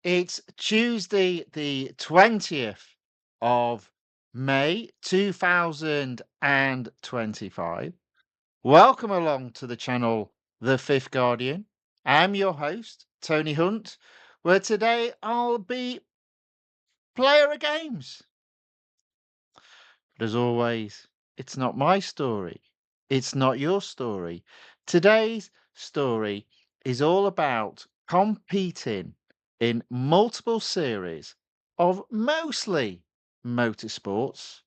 It's Tuesday, the 20th of May 2025. Welcome along to the channel The Fifth Guardian. I'm your host, Tony Hunt, where today I'll be player of games. But as always, it's not my story. It's not your story. Today's story is all about competing in multiple series of mostly motorsports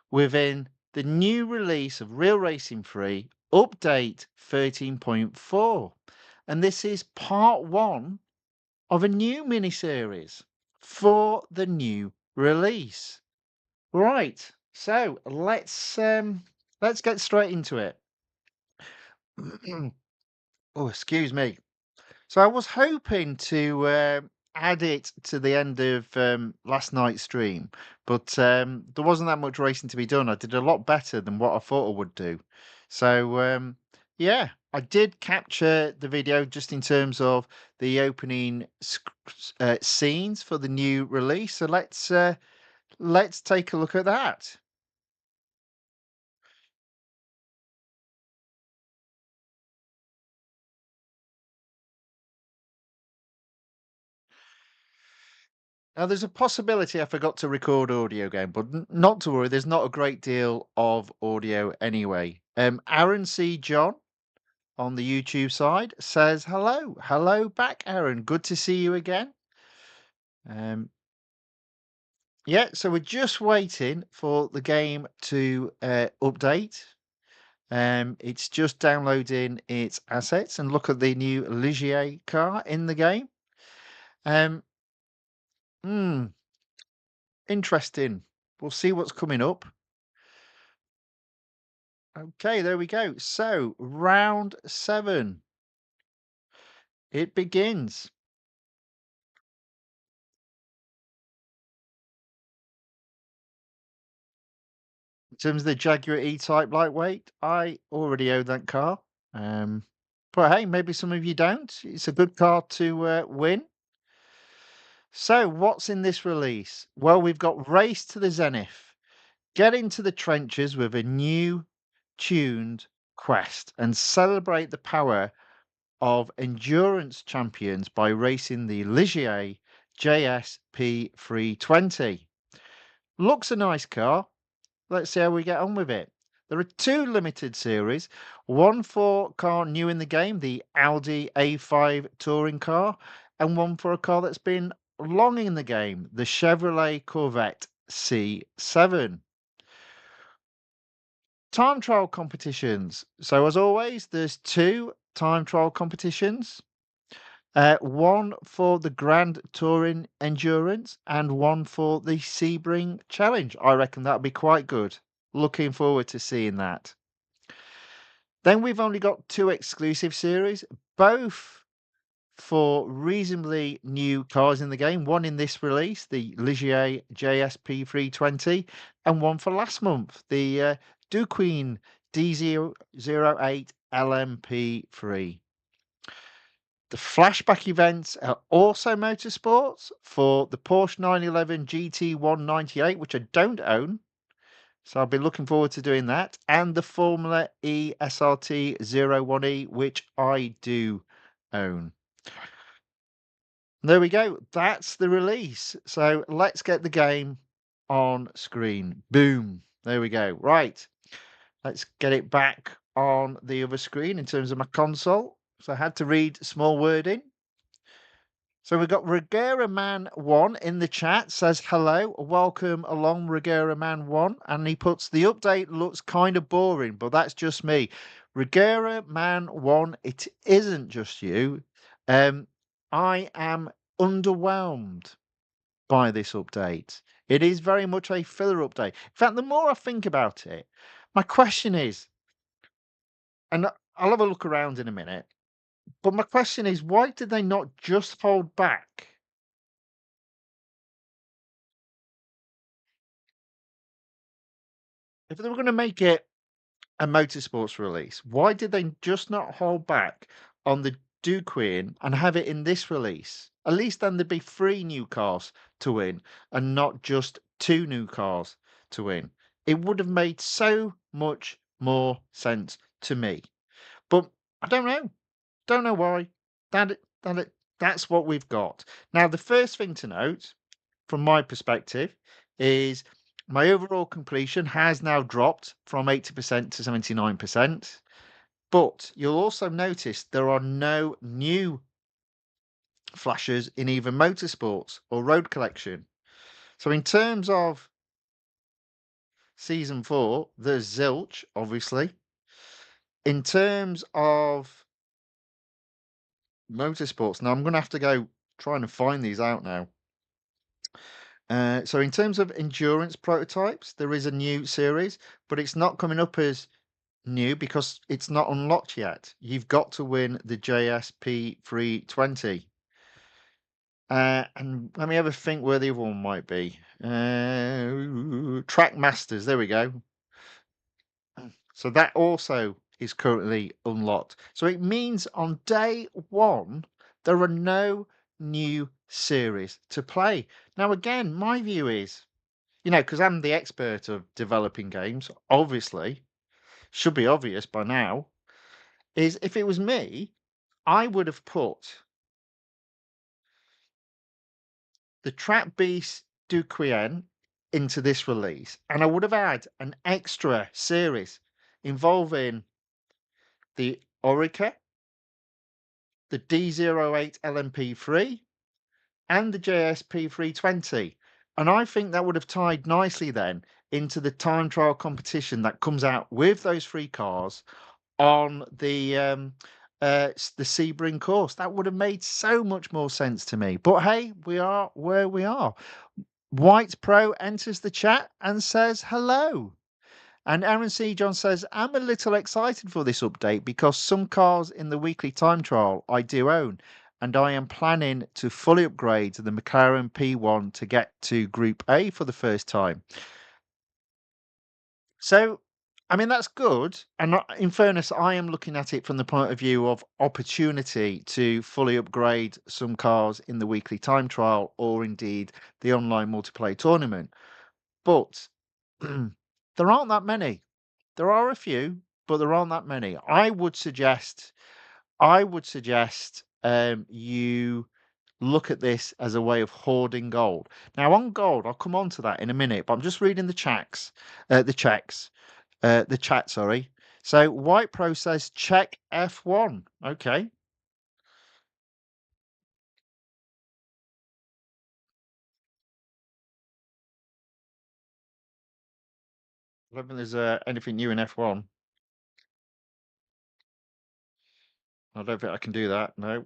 within the new release of Real Racing 3 Update 13.4. And this is part one of a new mini series for the new release. Right. So let's get straight into it. Oh, excuse me. So I was hoping to add it to the end of last night's stream, but there wasn't that much racing to be done. I did a lot better than what I thought I would do. So yeah, I did capture the video just in terms of the opening scenes for the new release. So let's take a look at that. Now, there's a possibility I forgot to record audio again, but not to worry. There's not a great deal of audio anyway. Aaron C. John on the YouTube side says hello, hello back, Aaron. Good to see you again. Um, yeah, so we're just waiting for the game to update. It's just downloading its assets and look at the new Ligier car in the game. Um, hmm, interesting. We'll see what's coming up. Okay, there we go. So, round seven, it begins. In terms of the Jaguar E-Type lightweight, I already own that car. Um, but hey, maybe some of you don't. It's a good car to win. So, what's in this release? Well, we've got Race to the Zenith. Get into the trenches with a new tuned quest and celebrate the power of endurance champions by racing the Ligier JSP 320. Looks a nice car. Let's see how we get on with it. There are two limited series, one for car new in the game, the Audi A5 touring car, and one for a car that's been long in the game, the Chevrolet Corvette C7. Time trial competitions. So as always, there's two time trial competitions. One for the Grand Touring Endurance and one for the Sebring Challenge. I reckon that'll be quite good. Looking forward to seeing that. Then we've only got two exclusive series, both for reasonably new cars in the game. One in this release, the Ligier JSP 320, and one for last month, the Duqueine D008 LMP3. The flashback events are also motorsports for the Porsche 911 GT 198, which I don't own. So I'll be looking forward to doing that. And the Formula E SRT 01E, which I do own. There we go. That's the release. So let's get the game on screen. Boom. There we go. Right. Let's get it back on the other screen in terms of my console. So I had to read small wording. So we've got Regera Man 1 in the chat says hello, welcome along Regera Man 1, and he puts the update looks kind of boring, but that's just me. Regera Man 1, it isn't just you. I am underwhelmed by this update. It is very much a filler update. In fact, the more I think about it, my question is, and I'll have a look around in a minute, but my question is, why did they not just hold back? If they were going to make it a motorsports release, why did they just not hold back on the Duqueine and have it in this release. At least then there'd be 3 new cars to win and not just 2 new cars to win. It would have made so much more sense to me. But I don't know. Don't know why. That's what we've got. Now, the first thing to note from my perspective is my overall completion has now dropped from 80% to 79%. But you'll also notice there are no new flashes in either Motorsports or Road Collection. So in terms of Season 4, there's zilch, obviously. In terms of Motorsports, now I'm going to have to go trying to find these out now. So in terms of endurance prototypes, there is a new series, but it's not coming up as new because it's not unlocked yet. You've got to win the JSP 320. And let me have a think where the other one might be. Track Masters, there we go. So that also is currently unlocked. So it means on day one, there are no new series to play. Now, again, my view is, because I'm the expert of developing games, obviously, should be obvious by now, is if it was me, I would have put the Trap Beast Duqueine into this release, and I would have had an extra series involving the Orica, the D08 LMP3, and the JSP 320. And I think that would have tied nicely then into the time trial competition that comes out with those three cars on the Sebring course. That would have made so much more sense to me. But hey, we are where we are. White Pro enters the chat and says hello. And Aaron C. John says, I'm a little excited for this update because some cars in the weekly time trial I do own, and I am planning to fully upgrade to the McLaren P1 to get to Group A for the first time. So, I mean, that's good. And in fairness, I am looking at it from the point of view of opportunity to fully upgrade some cars in the weekly time trial or indeed the online multiplayer tournament. But there aren't that many. There are a few, but there aren't that many. I would suggest you look at this as a way of hoarding gold. Now, on gold, I'll come on to that in a minute, but I'm just reading the chat, sorry. So White Pro says check F1. Okay. I don't think there's anything new in F1. I don't think I can do that. No.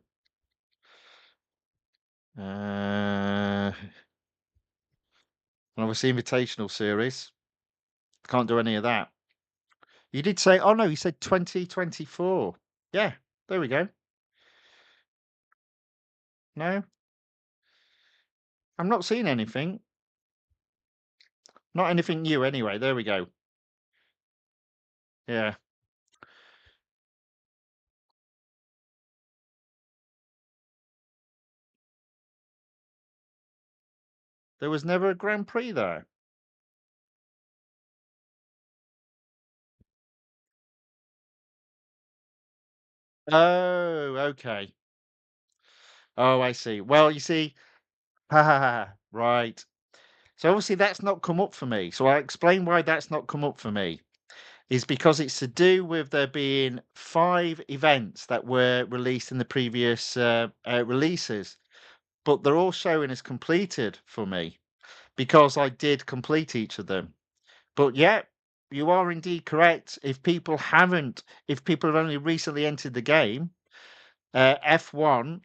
Obviously, Invitational Series. Can't do any of that. You did say, oh no, you said 2024. Yeah, there we go. No, I'm not seeing anything. Not anything new anyway. There we go. Yeah. There was never a Grand Prix there. Oh, okay. Oh, I see. Well, you see, ha ha ha. Right. So obviously that's not come up for me. So I explain why that's not come up for me. Is because it's to do with there being 5 events that were released in the previous releases, but they're all showing as completed for me because I did complete each of them. But yeah, you are indeed correct. If people have only recently entered the game, F1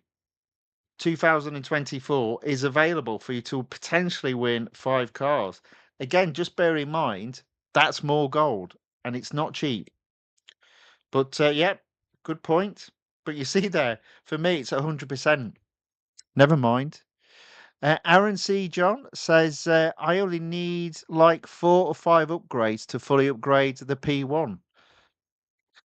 2024 is available for you to potentially win 5 cars. Again, just bear in mind that's more gold and it's not cheap. But yeah, good point. But you see there, for me, it's 100%. Never mind. Aaron C. John says, I only need like 4 or 5 upgrades to fully upgrade the P1.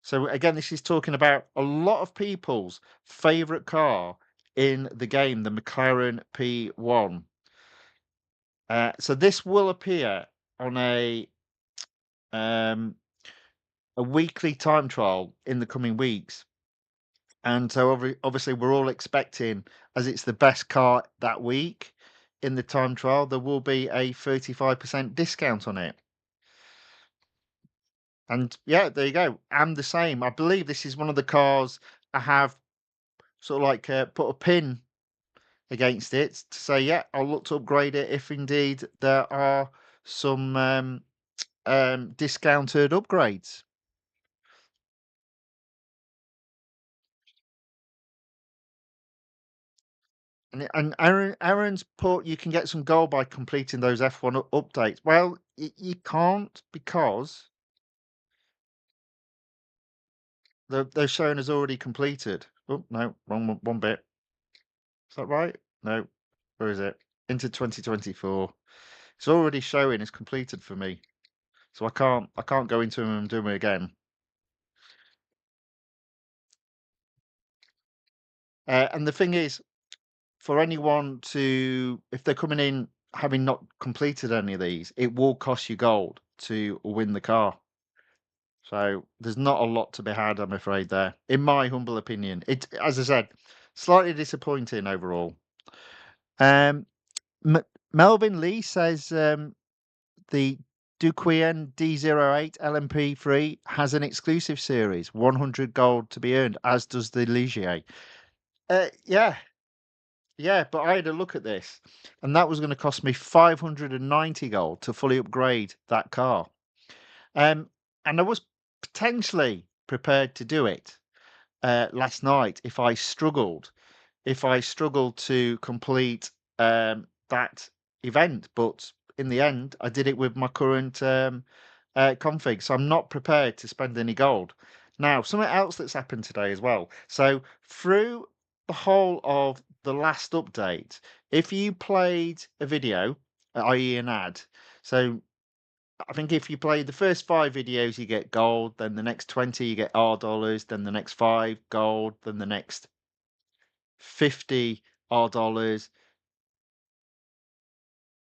So again, this is talking about a lot of people's favorite car in the game, the McLaren P1. So this will appear on um, a weekly time trial in the coming weeks. And so obviously we're all expecting, as it's the best car that week in the time trial, there will be a 35% discount on it. And yeah, there you go. I'm the same. I believe this is one of the cars I have sort of like put a pin against it to say, yeah, I'll look to upgrade it if indeed there are some discounted upgrades. And Aaron's put you can get some gold by completing those F1 updates. Well, you can't because they're showing as already completed. Oh no, wrong one bit. Is that right? No, where is it? Into 2024. It's already showing as completed for me, so I can't go into them and do them again. And the thing is, for anyone to if they're coming in having not completed any of these, it will cost you gold to win the car. So there's not a lot to be had, I'm afraid, there, in my humble opinion. It, as I said, slightly disappointing overall. Um, Melvin Lee says the Duqueine D08 LMP3 has an exclusive series, 100 gold to be earned, as does the Ligier. Yeah, yeah, but I had a look at this, and that was going to cost me 590 gold to fully upgrade that car. Um, and I was potentially prepared to do it last night if I struggled to complete that event. But in the end, I did it with my current config, so I'm not prepared to spend any gold. Now, something else that's happened today as well. So through the whole of the last update, if you played a video, i.e. an ad, so I think if you play the first 5 videos, you get gold, then the next 20 you get R dollars, then the next 5 gold, then the next 50 R dollars,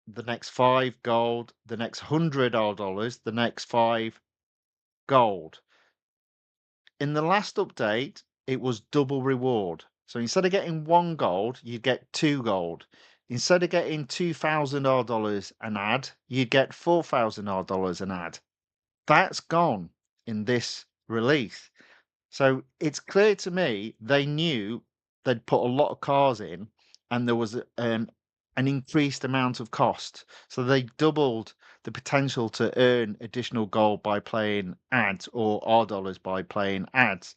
the next 5 gold, the next 100 R dollars, the next 5 gold. In the last update, it was double reward. So instead of getting 1 gold, you'd get 2 gold. Instead of getting 2,000 R dollars an ad, you'd get 4,000 R dollars an ad. That's gone in this release. So it's clear to me they knew they'd put a lot of cars in and there was an increased amount of cost. So they doubled the potential to earn additional gold by playing ads or R dollars by playing ads.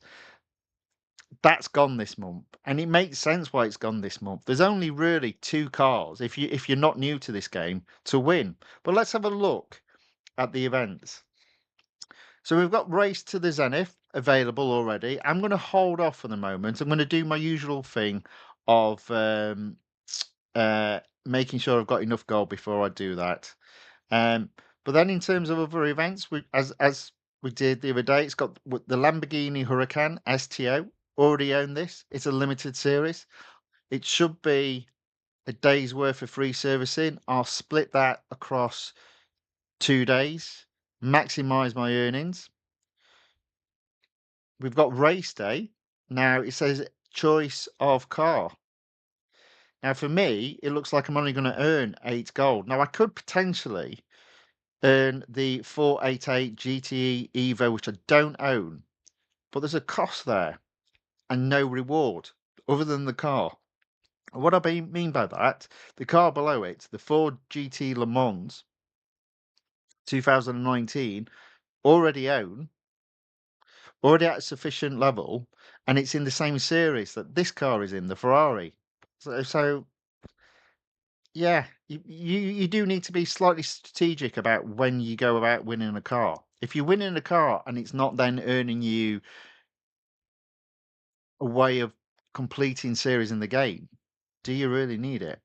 That's gone this month. And it makes sense why it's gone this month. There's only really 2 cars if you're not new to this game to win. But let's have a look at the events. So we've got Race to the Zenith available already. I'm going to hold off for the moment. I'm going to do my usual thing of making sure I've got enough gold before I do that. Um, but then in terms of other events, as we did the other day, it's got the Lamborghini Huracan STO. Already own this. It's a limited series. It should be a day's worth of free servicing. I'll split that across 2 days, maximize my earnings. We've got race day. Now it says choice of car. Now for me, it looks like I'm only going to earn 8 gold. Now I could potentially earn the 488 GTE Evo, which I don't own, but there's a cost there and no reward other than the car. And what mean by that, the car below it, the Ford GT Le Mans 2019, already own, already at a sufficient level, and it's in the same series that this car is in, the Ferrari. So yeah, you do need to be slightly strategic about when you go about winning a car. If you're winning a car and it's not then earning you a way of completing series in the game, do you really need it?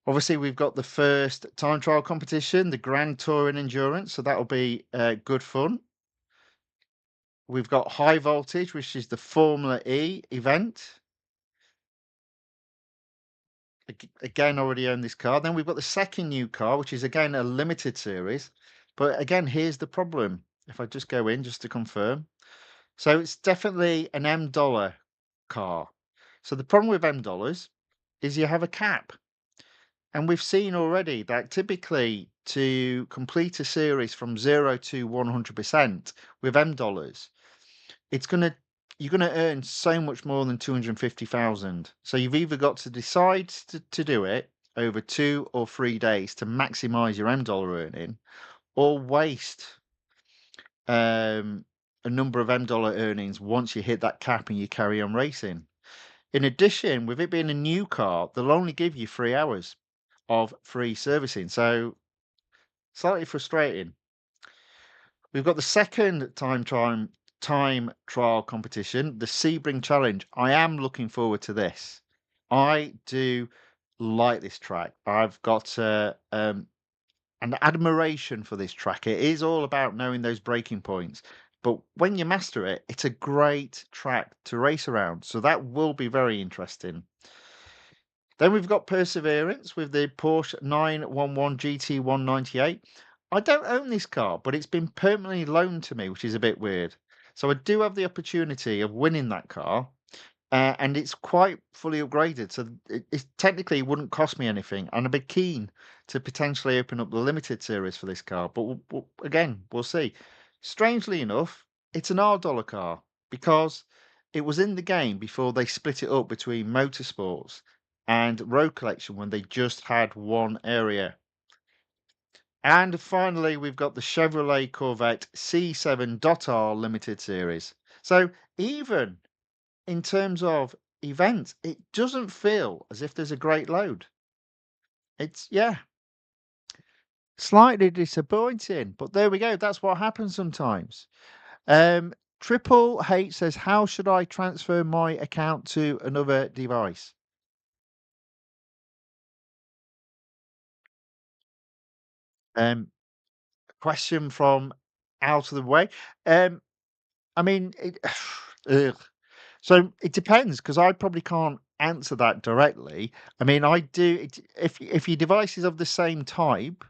Obviously, we've got the first time trial competition, the Grand Touring Endurance, so that'll be good fun. We've got High Voltage, which is the Formula E event. Again, already own this car. Then we've got the second new car, which is again a limited series. But again, here's the problem. If I just go in just to confirm. So it's definitely an M dollar car. So the problem with M dollars is you have a cap. And we've seen already that typically to complete a series from 0 to 100% with M dollars, it's gonna you're gonna earn so much more than 250,000. So you've either got to decide to do it over 2 or 3 days to maximize your M dollar earning, or waste um, a number of M dollar earnings once you hit that cap and you carry on racing. In addition, with it being a new car, they'll only give you 3 hours of free servicing. So slightly frustrating. We've got the second time trial competition, the Sebring Challenge. I am looking forward to this. I do like this track. I've got an admiration for this track. It is all about knowing those breaking points. But when you master it, it's a great track to race around. So that will be very interesting. Then we've got Perseverance with the Porsche 911 GT 198. I don't own this car, but it's been permanently loaned to me, which is a bit weird. So I do have the opportunity of winning that car, and it's quite fully upgraded. So it technically wouldn't cost me anything, and I'd be keen to potentially open up the limited series for this car. But again, we'll see. Strangely enough, it's an R dollar car because it was in the game before they split it up between Motorsports and Road Collection when they just had one area. And finally, we've got the Chevrolet Corvette C7.R Limited Series. So even in terms of events, it doesn't feel as if there's a great load. It's, yeah, slightly disappointing, but there we go. That's what happens sometimes. Um, Triple H says, how should I transfer my account to another device? Um, Question from out of the way. Um, I mean, ugh. So it depends because I probably can't answer that directly. I mean, I do. If your device is of the same type,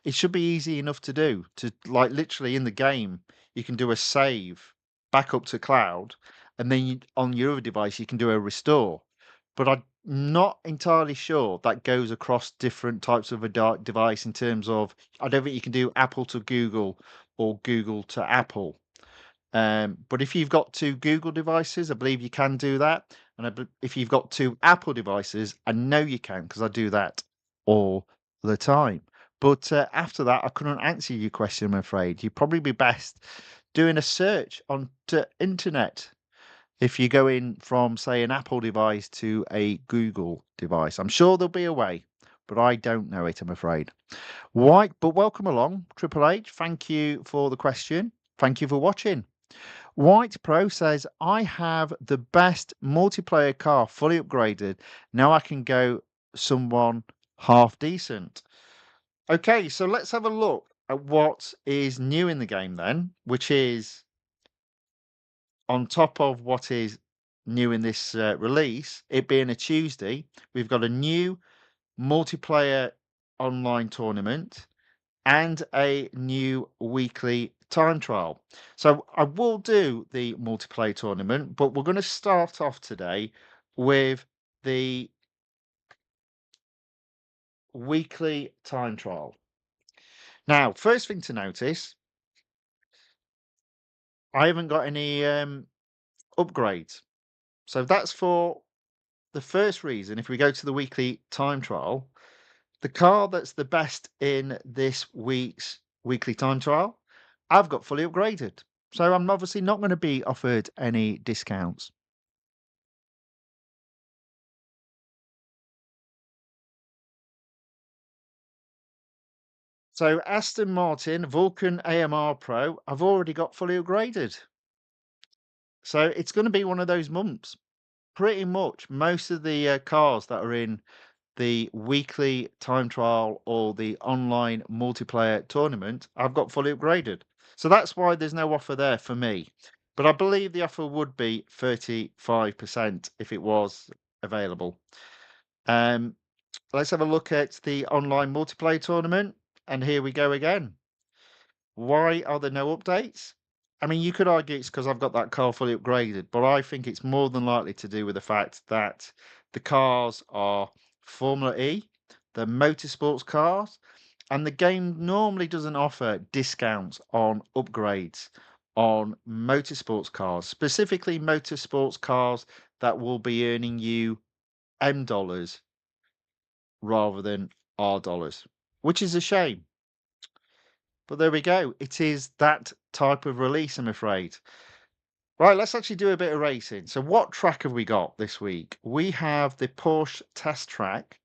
it should be easy enough to do. To like literally in the game, you can do a save back up to cloud, and then on your other device you can do a restore. But I'm not entirely sure that goes across different types of a device in terms of I don't think you can do Apple to Google or Google to Apple. But if you've got two Google devices, I believe you can do that. And if you've got two Apple devices, I know you can because I do that all the time. But after that, I couldn't answer your question, I'm afraid. You'd probably be best doing a search on the internet if you go in from, say, an Apple device to a Google device. I'm sure there'll be a way, but I don't know it, I'm afraid. Why? But welcome along, Triple H. Thank you for the question. Thank you for watching. White Pro says, I have the best multiplayer car fully upgraded. Now I can go someone half decent. Okay, so let's have a look at what is new in the game then, which is on top of what is new in this release, it being a Tuesday, we've got a new multiplayer online tournament and a new weekly time trial. So I will do the multiplayer tournament, but we're going to start off today with the weekly time trial. Now, first thing to notice, I haven't got any upgrades. So that's for the first reason. If we go to the weekly time trial, the car that's the best in this week's weekly time trial, I've got fully upgraded. So I'm obviously not going to be offered any discounts. So Aston Martin Vulcan AMR Pro, I've already got fully upgraded. So it's going to be one of those months. Pretty much most of the cars that are in the weekly time trial or the online multiplayer tournament, I've got fully upgraded. So that's why there's no offer there for me. But I believe the offer would be 35% if it was available. Um, let's have a look at the online multiplayer tournament. And here we go again. Why are there no updates? I mean, you could argue it's because I've got that car fully upgraded, but I think it's more than likely to do with the fact that the cars are Formula E, the motorsports cars, and the game normally doesn't offer discounts on upgrades on motorsports cars, specifically motorsports cars that will be earning you M dollars rather than R dollars, which is a shame. But there we go. It is that type of release, I'm afraid. Right, let's actually do a bit of racing. So, what track have we got this week? We have the Porsche test track.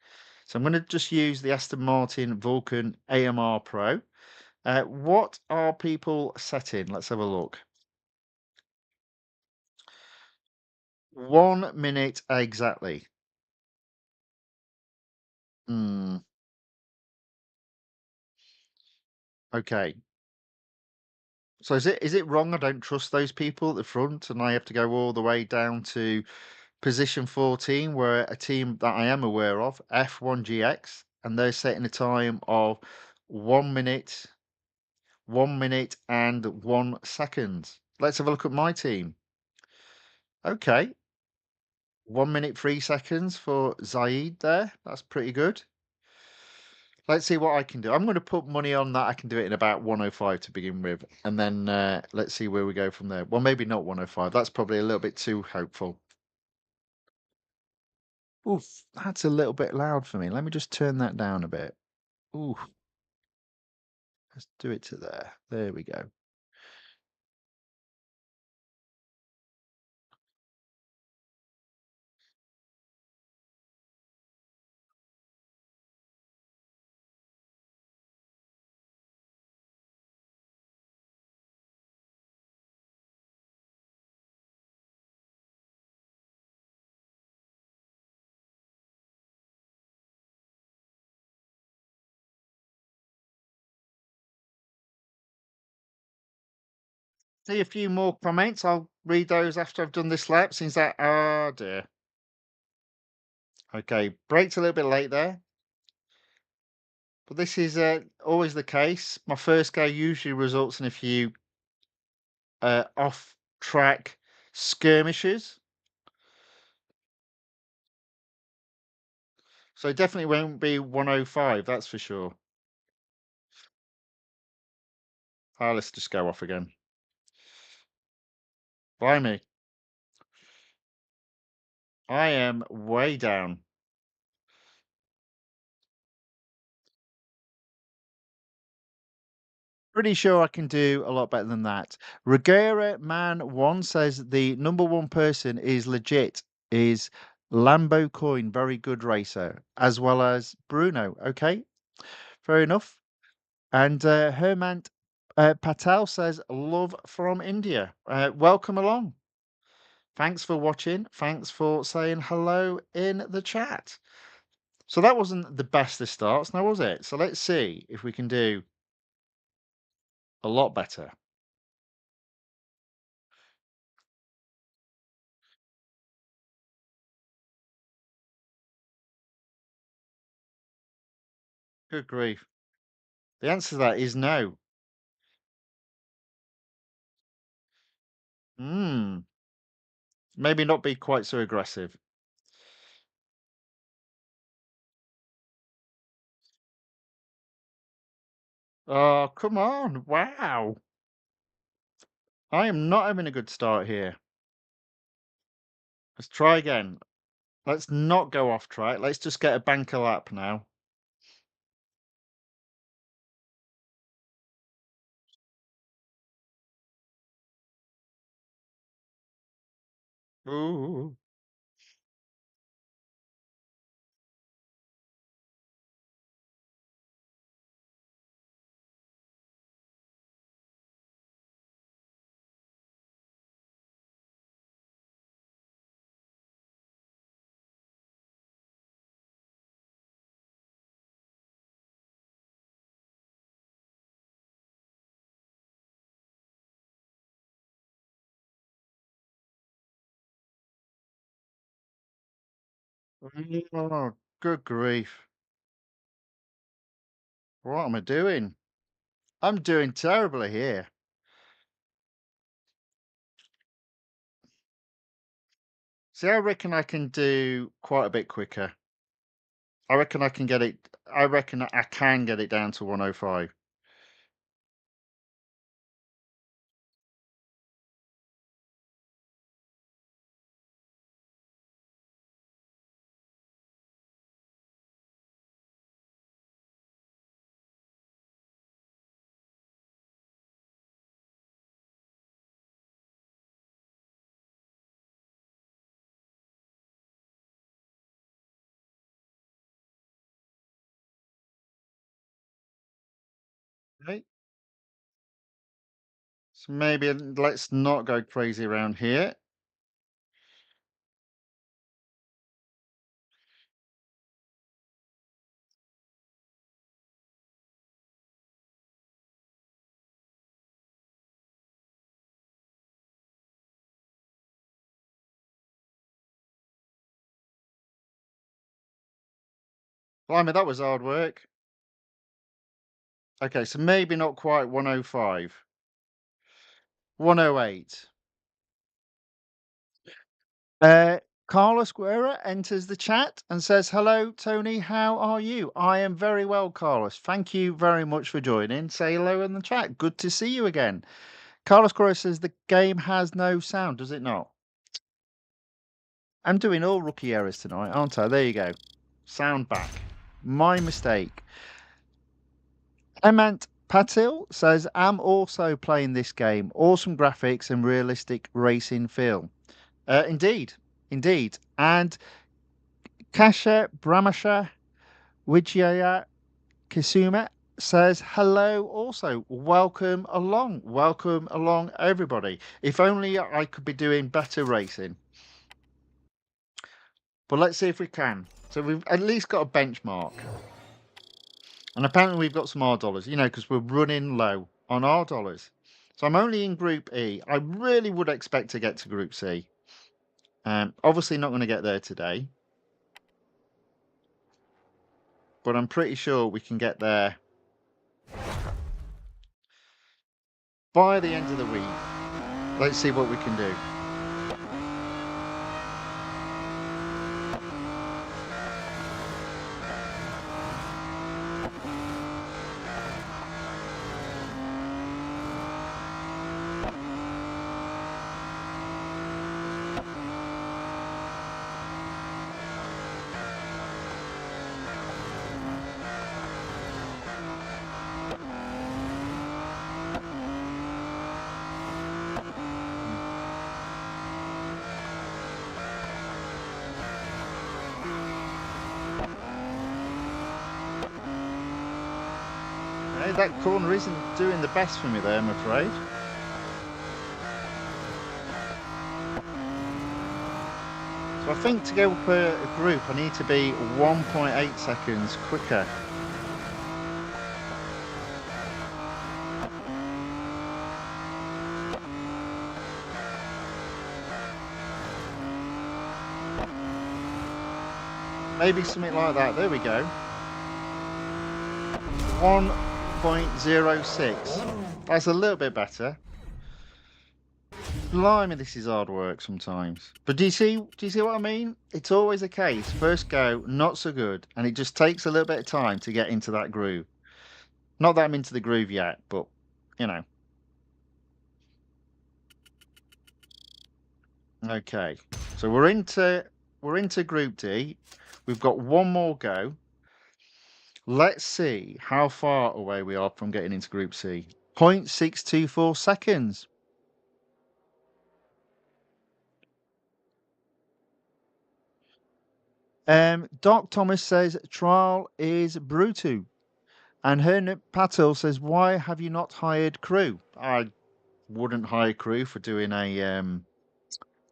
So, I'm going to just use the Aston Martin Vulcan AMR Pro. What are people setting? Let's have a look. 1 minute exactly. Hmm. Okay. So is it wrong? I don't trust those people at the front, and I have to go all the way down to position 14, where a team that I am aware of, F1GX, and they're setting a time of 1 minute, 1 minute and 1 second. Let's have a look at my team. Okay, 1 minute 3 seconds for Zaid there. That's pretty good. Let's see what I can do. I'm going to put money on that. I can do it in about 105 to begin with, and then let's see where we go from there. Well, maybe not 105. That's probably a little bit too hopeful. Oof, that's a little bit loud for me. Let me just turn that down a bit. Ooh, let's do it to there. There we go. See a few more comments. I'll read those after I've done this lap. Seems that, oh dear. Okay, brakes a little bit late there, but this is always the case. My first go usually results in a few off-track skirmishes, so it definitely won't be 105. That's for sure. Ah, let's just go off again. Blimey, I am way down. Pretty sure I can do a lot better than that. Regera Man One says the number one person is legit, is Lambo Coin, very good racer, as well as Bruno. Okay, fair enough. And Hermant Patel says love from India. Welcome along. Thanks for watching. Thanks for saying hello in the chat. So that wasn't the best of starts, now was it? So let's see if we can do a lot better. Good grief. The answer to that is no. Hmm. Maybe not be quite so aggressive. Oh, come on. Wow. I am not having a good start here. Let's try again. Let's not go off track. Let's just get a banker lap now. Ooh. Oh, good grief. What am I doing? I'm doing terribly here. See, I reckon I can do quite a bit quicker. I reckon I can get it down to 105. Right? So maybe let's not go crazy around here. Blimey, that was hard work. Okay, so maybe not quite 105. 108. Uh, Carlos Guerra enters the chat and says, "Hello, Tony. How are you? I am very well, Carlos. Thank you very much for joining. Say hello in the chat. Good to see you again." Carlos Guerra says, "The game has no sound, does it not?" I'm doing all rookie errors tonight, aren't I? There you go. Sound back. My mistake. Hemant Patil says, "I'm also playing this game. Awesome graphics and realistic racing feel." Indeed, indeed. And Kasha Brahmasha Wijaya Kisuma says, "Hello also. Welcome along, everybody. If only I could be doing better racing. But let's see if we can." So we've at least got a benchmark. And apparently we've got some R dollars, because we're running low on R dollars. So I'm only in Group E. I really would expect to get to Group C. Obviously not going to get there today. But I'm pretty sure we can get there by the end of the week. Let's see what we can do. Hey, that corner isn't doing the best for me there, I'm afraid. So I think to go per group, I need to be 1.8 seconds quicker. Maybe something like that. There we go. 1.06. That's a little bit better. Blimey, this is hard work sometimes. But do you see what I mean? It's always a case. First go, not so good, and it just takes a little bit of time to get into that groove. Not that I'm into the groove yet, but you know. Okay. So we're into Group D. We've got one more go. Let's see how far away we are from getting into Group C. 0.624 seconds. Doc Thomas says trial is brutal. And Hernit Patel says, "Why have you not hired crew?" I wouldn't hire crew for doing a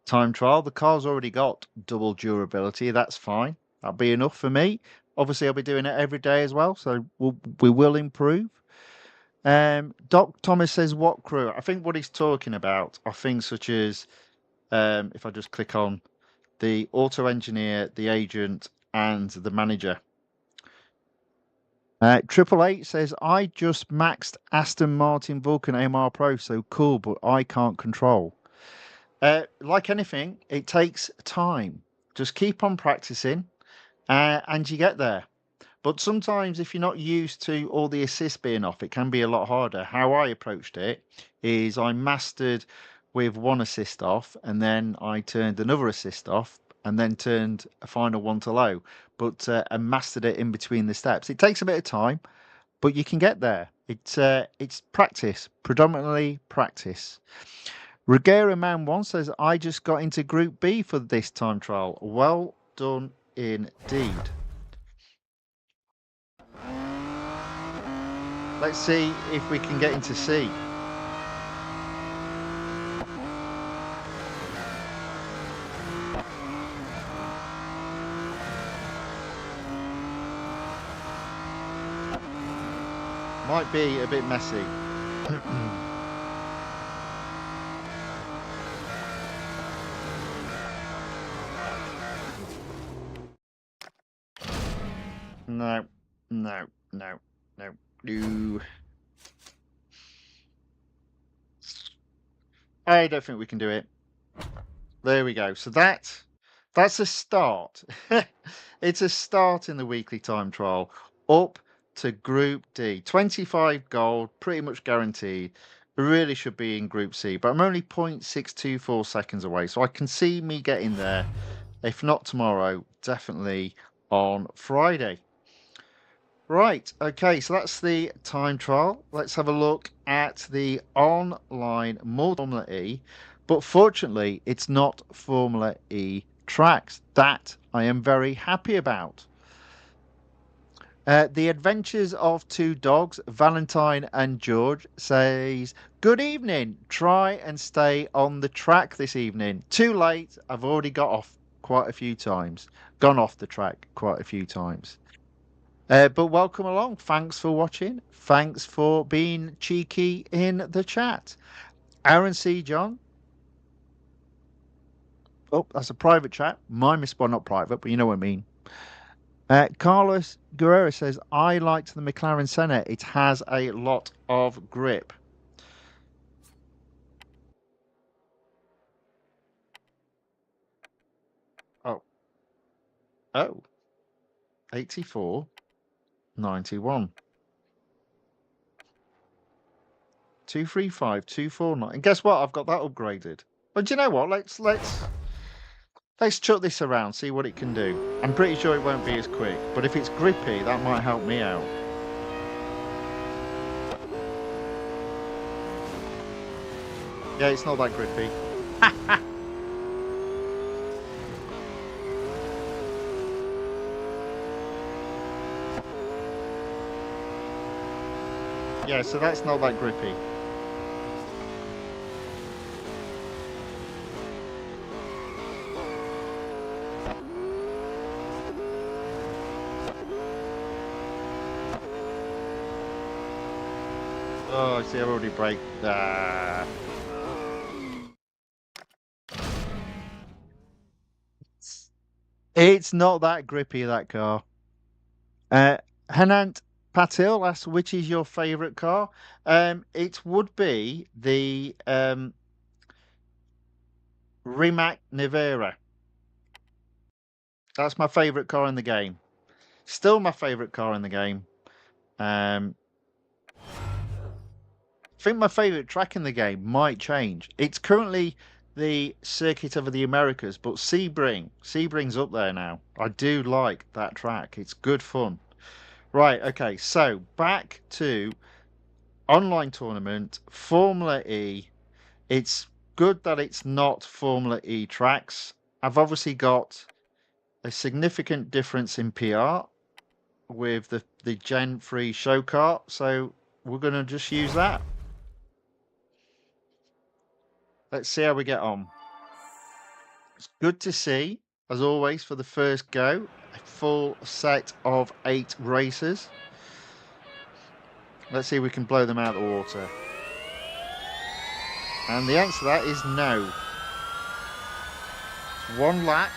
time trial. The car's already got double durability. That's fine. That'll be enough for me. Obviously, I'll be doing it every day as well, so we will improve. Doc Thomas says, "What crew?" I think what he's talking about are things such as if I just click on the auto engineer, the agent, and the manager. Triple Eight says, I just maxed Aston Martin Vulcan AMR Pro, so cool, but I can't control. Like anything, it takes time. Just keep on practicing, and you get there. But sometimes, if you're not used to all the assists being off, it can be a lot harder. How I approached it is I mastered with one assist off, and then I turned another assist off, and then turned a final one to low, but and mastered it in between the steps. It takes a bit of time, but you can get there. It's practice, predominantly practice. Ruggiero Man 1 says, I just got into Group B for this time trial. Well done indeed. Let's see if we can get into C. Might be a bit messy. No, no, no, no, no. I don't think we can do it. There we go. So that's a start. It's a start in the weekly time trial up to Group D. 25 gold, pretty much guaranteed. Really should be in Group C, but I'm only 0.624 seconds away, so I can see me getting there. If not tomorrow, definitely on Friday. Right, okay, so that's the time trial. Let's have a look at the online Formula E. But fortunately, it's not Formula E tracks. That I am very happy about. The Adventures of Two Dogs, Valentine and George, says, good evening. Try and stay on the track this evening. Too late. I've already got off quite a few times. Gone off the track quite a few times. But welcome along. Thanks for watching. Thanks for being cheeky in the chat. Aaron C. John. Oh, that's a private chat. My well, not private, but you know what I mean. Carlos Guerrero says, I liked the McLaren Senna. It has a lot of grip. Oh. Oh. 84. 91. 235, 249. And guess what? I've got that upgraded. But do you know what? Let's chuck this around, see what it can do. I'm pretty sure it won't be as quick, but if it's grippy, that might help me out. Yeah, it's not that grippy. Yeah, so that's not that grippy. Oh, see, I've already braked. It's not that grippy, that car. Hanant Patil asks, which is your favourite car? It would be the Rimac Nevera. That's my favourite car in the game. Still my favourite car in the game. I think my favourite track in the game might change. It's currently the Circuit of the Americas, but Sebring's up there now. I do like that track. It's good fun. Right, okay, so back to online tournament, Formula E. It's good that it's not Formula E tracks. I've obviously got a significant difference in PR with the Gen 3 show kart, so we're going to just use that. Let's see how we get on. It's good to see, as always, for the first go, a full set of 8 racers. Let's see if we can blow them out of the water. And the answer to that is no. One lap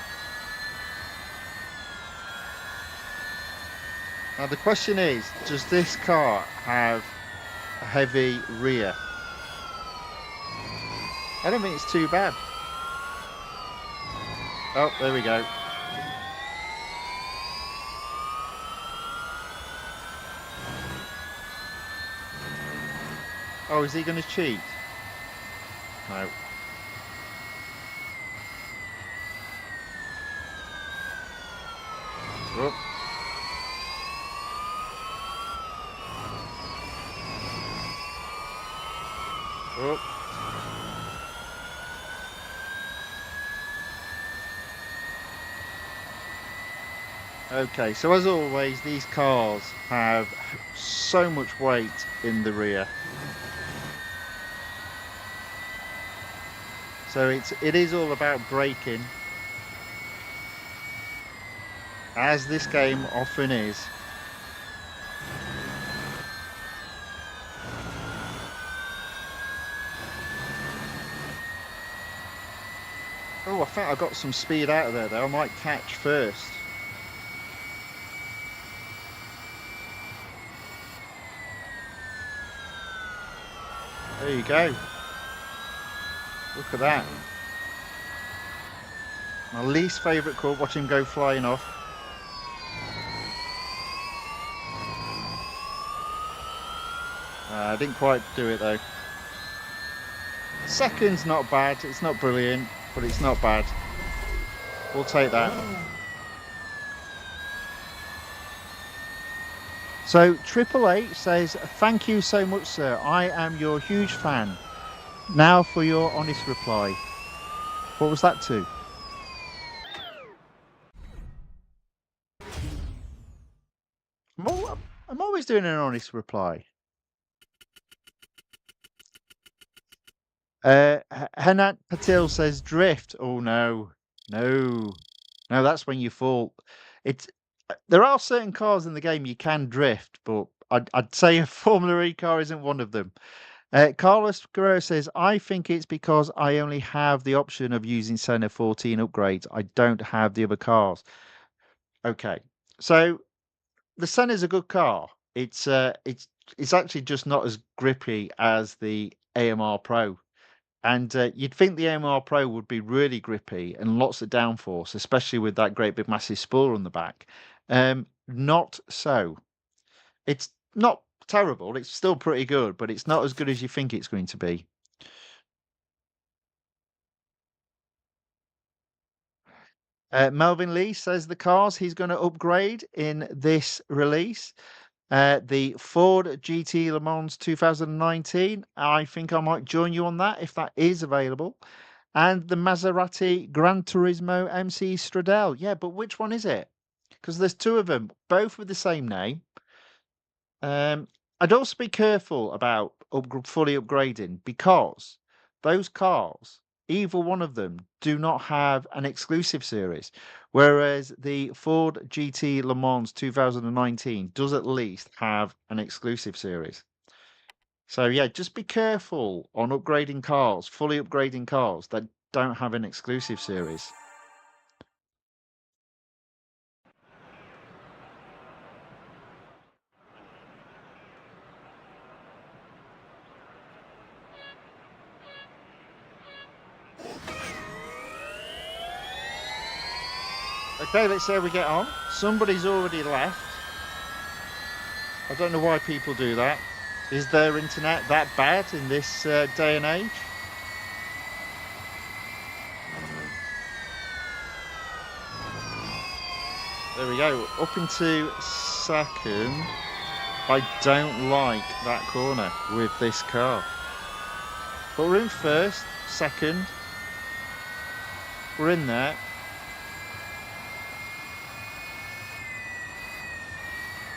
Now the question is, does this car have a heavy rear? I don't think it's too bad. Oh, there we go. Oh, is he going to cheat? No. Whoop. Whoop. Okay, so as always, these cars have so much weight in the rear. So it is all about braking, as this game often is. Oh, I think I got some speed out of there though. I might catch first. There you go. Look at that. My least favourite car, watch him go flying off. I didn't quite do it though. Second's not bad. It's not brilliant, but it's not bad. We'll take that. So Triple H says, "Thank you so much, sir. I am your huge fan. Now for your honest reply." What was that to? I'm always doing an honest reply. Hanat Patil says drift. Oh no, no, no. That's when you fall. There are certain cars in the game you can drift, but I'd say a Formula E car isn't one of them. Carlos Guerrero says, I think it's because I only have the option of using Senna 14 upgrades. I don't have the other cars. Okay, so the Senna is a good car. It's actually just not as grippy as the AMR Pro. And you'd think the AMR Pro would be really grippy and lots of downforce, especially with that great big massive spoiler on the back. Not so. It's not terrible. It's still pretty good, but it's not as good as you think it's going to be. Melvin Lee says the cars he's going to upgrade in this release. The Ford GT Le Mans 2019. I think I might join you on that if that is available. And the Maserati Gran Turismo MC Stradale. Yeah, but which one is it? Because there's two of them, both with the same name. I'd also be careful about fully upgrading because those cars, either one of them, do not have an exclusive series, whereas the Ford GT Le Mans 2019 does at least have an exclusive series. So yeah, just be careful on upgrading cars, fully upgrading cars that don't have an exclusive series. Okay, let's see how we get on. Somebody's already left. I don't know why people do that. Is their internet that bad in this day and age? There we go. Up into second. I don't like that corner with this car. But we're in first, second. We're in there.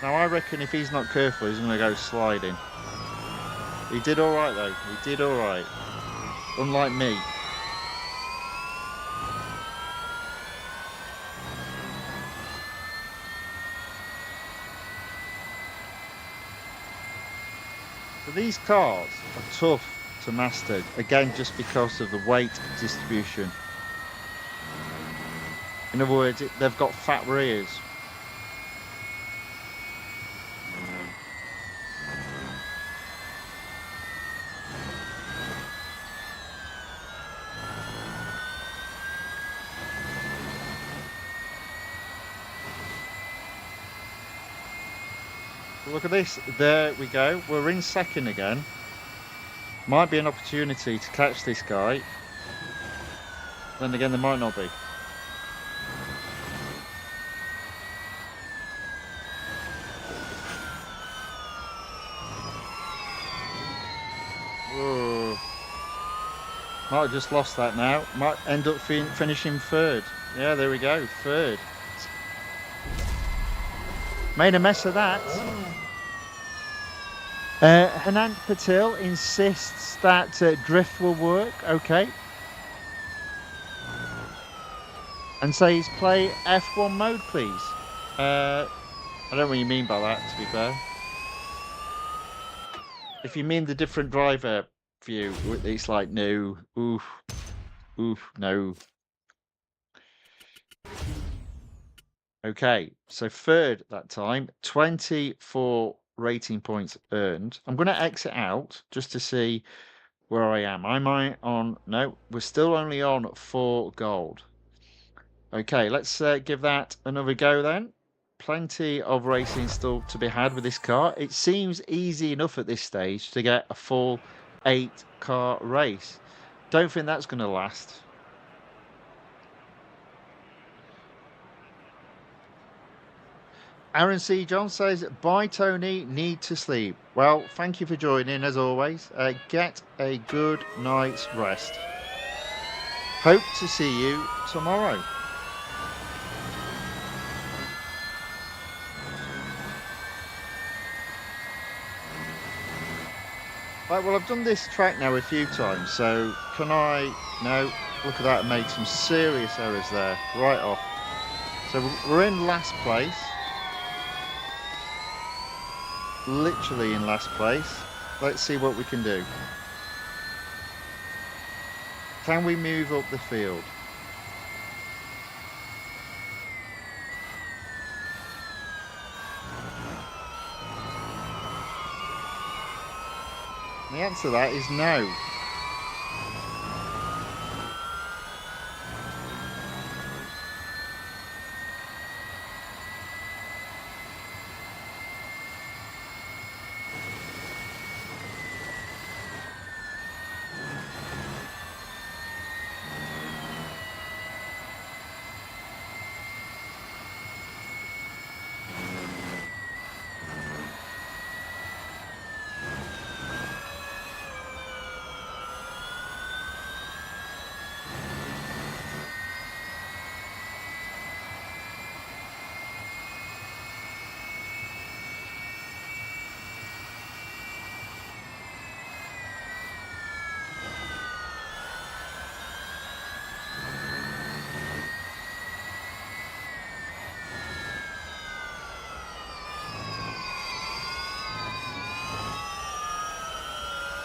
Now I reckon if he's not careful, he's going to go sliding. He did all right though. He did all right. Unlike me. So these cars are tough to master. Again, just because of the weight distribution. In other words, they've got fat rears. Look at this. There we go. We're in second again. Might be an opportunity to catch this guy. Then again, there might not be. Whoa. Might have just lost that now. Might end up finishing third. Yeah, there we go. Third. Made a mess of that. Hanant Patil insists that drift will work. Okay. And says play F1 mode, please. I don't know what you mean by that, to be fair. If you mean the different driver view, it's like, no. Oof. Oof, no. Okay, so third that time, 24 rating points earned. I'm going to exit out just to see where I am. Am I on? No, we're still only on 4 gold. Okay, let's give that another go then. Plenty of racing still to be had with this car. It seems easy enough at this stage to get a full 8-car race. Don't think that's going to last. Aaron C. John says, bye, Tony. Need to sleep. Well, thank you for joining, as always. Get a good night's rest. Hope to see you tomorrow. Right, well, I've done this track now a few times, so can I... No, look at that. I made some serious errors there. Right off. So we're in last place. Literally in last place. Let's see what we can do. Can we move up the field? The answer to that is no.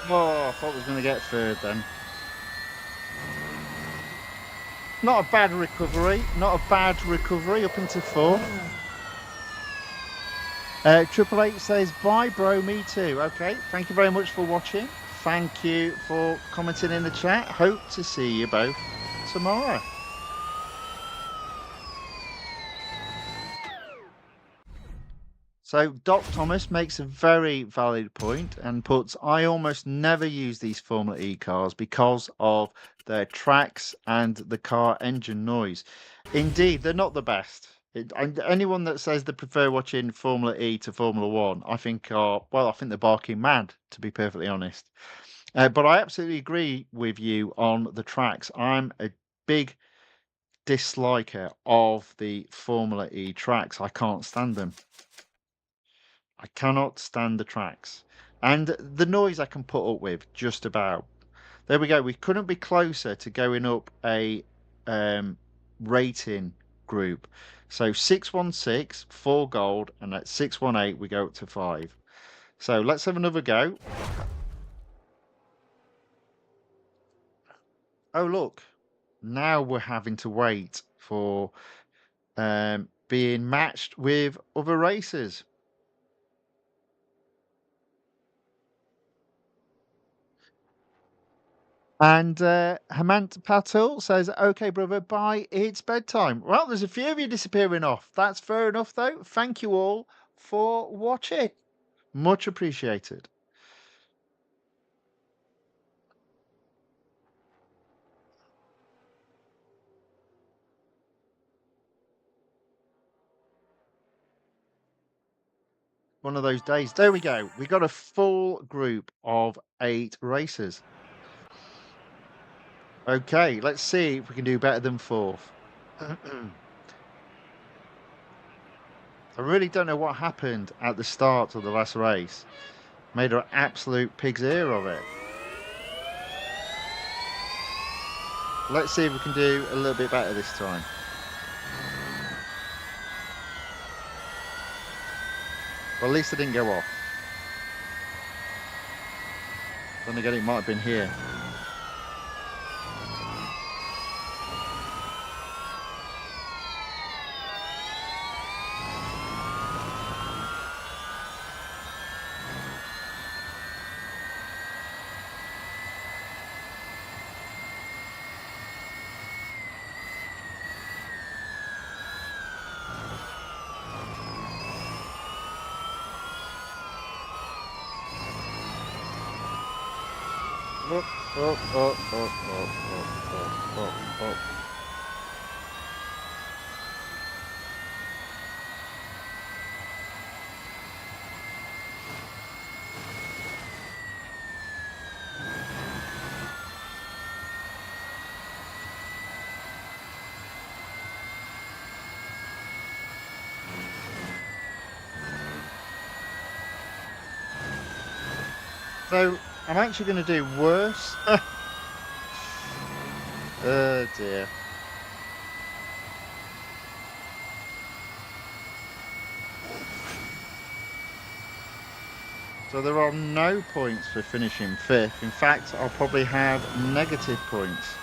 Oh, I thought I was going to get third then. Not a bad recovery. Not a bad recovery up into fourth. Triple H says, bye, bro. Me too. Okay. Thank you very much for watching. Thank you for commenting in the chat. Hope to see you both tomorrow. So Doc Thomas makes a very valid point and puts, I almost never use these Formula E cars because of their tracks and the car engine noise. Indeed, they're not the best. And anyone that says they prefer watching Formula E to Formula One, I think I think they're barking mad, to be perfectly honest. But I absolutely agree with you on the tracks. I'm a big disliker of the Formula E tracks. I can't stand them. I cannot stand the tracks. And the noise I can put up with, just about. There we go. We couldn't be closer to going up a rating group. So 616, 4 gold, and at 618 we go up to 5. So let's have another go. Oh, look. Now we're having to wait for being matched with other racers. And Hemant Patil says, okay, brother, bye. It's bedtime. Well, there's a few of you disappearing off. That's fair enough, though. Thank you all for watching. Much appreciated. One of those days. There we go. We got a full group of 8 racers. Okay, let's see if we can do better than 4th. I really don't know what happened at the start of the last race. Made an absolute pig's ear of it. Let's see if we can do a little bit better this time. Well, at least I didn't go off. Then again, it might have been here. Oh, oh, oh, oh, oh, oh, oh, oh, oh. So, I'm actually going to do worse. Oh dear. So there are no points for finishing 5th. In fact, I'll probably have negative points.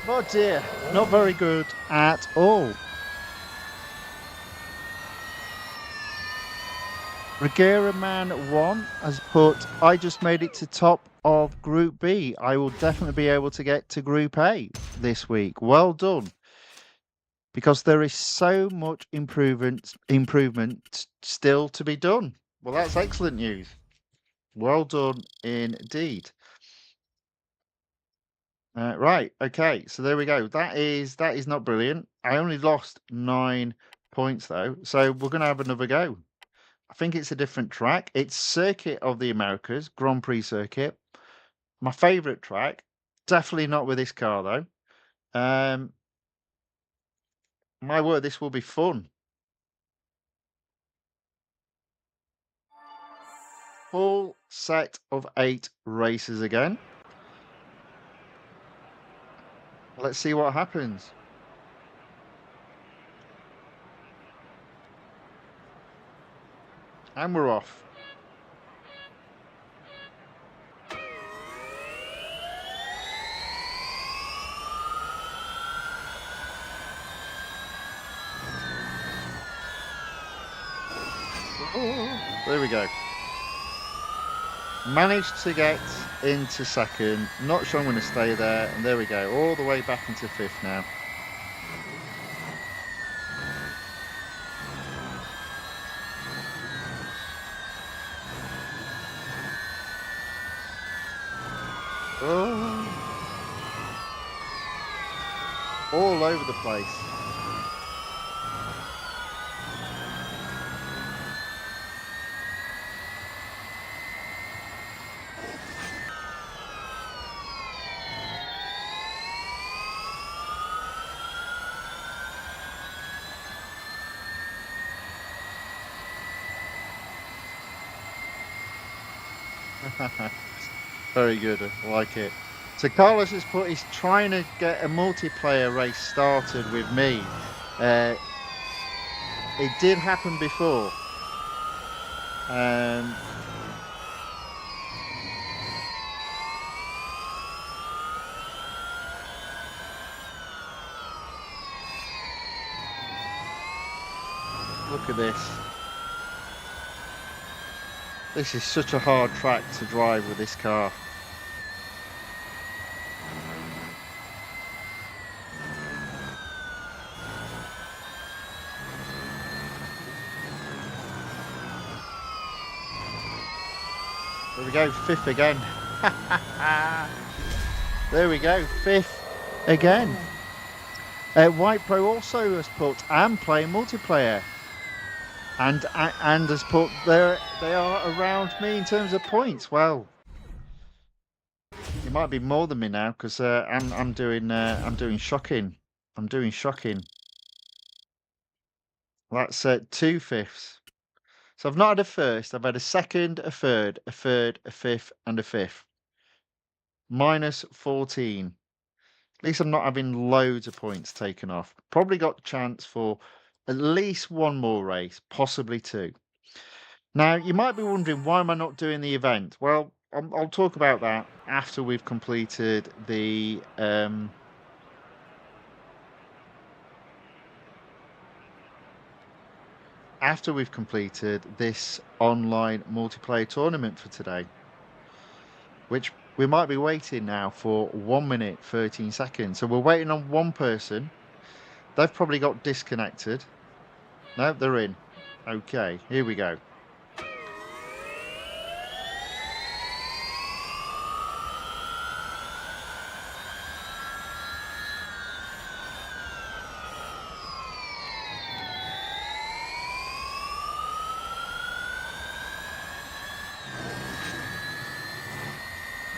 Oh dear, not very good at all. Regera Man 1 has put, I just made it to top of Group B. I will definitely be able to get to Group A this week. Well done. Because there is so much improvement still to be done. Well, that's excellent news. Well done indeed. Right, okay, so there we go. That is not brilliant. I only lost 9 points though, so we're gonna have another go. I think it's a different track. It's Circuit of the Americas, Grand Prix circuit. My favorite track. Definitely not with this car though. My word, this will be fun. Full set of 8 races again. Let's see what happens. And we're off. Oh, there we go. Managed to get into 2nd. Not sure I'm going to stay there. And there we go. All the way back into 5th now. Oh. All over the place. Very good. I like it. So Carlos has put, he's trying to get a multiplayer race started with me. It did happen before. Um, Look at this. This is such a hard track to drive with this car. There we go, 5th again. There we go, 5th again. White Pro also has put and playing multiplayer, and has put they are around me in terms of points. Well, it might be more than me now because I'm doing shocking. I'm doing shocking. That's 2/5. So I've not had a first. I've had a second, a third, a 5th, and a 5th. Minus 14. At least I'm not having loads of points taken off. Probably got the chance for at least one more race, possibly 2. Now, you might be wondering, why am I not doing the event? Well, I'll talk about that after we've completed the this online multiplayer tournament for today, which we might be waiting now for 1 minute 13 seconds. So we're waiting on one person. They've probably got disconnected. No, they're in. Okay, here we go.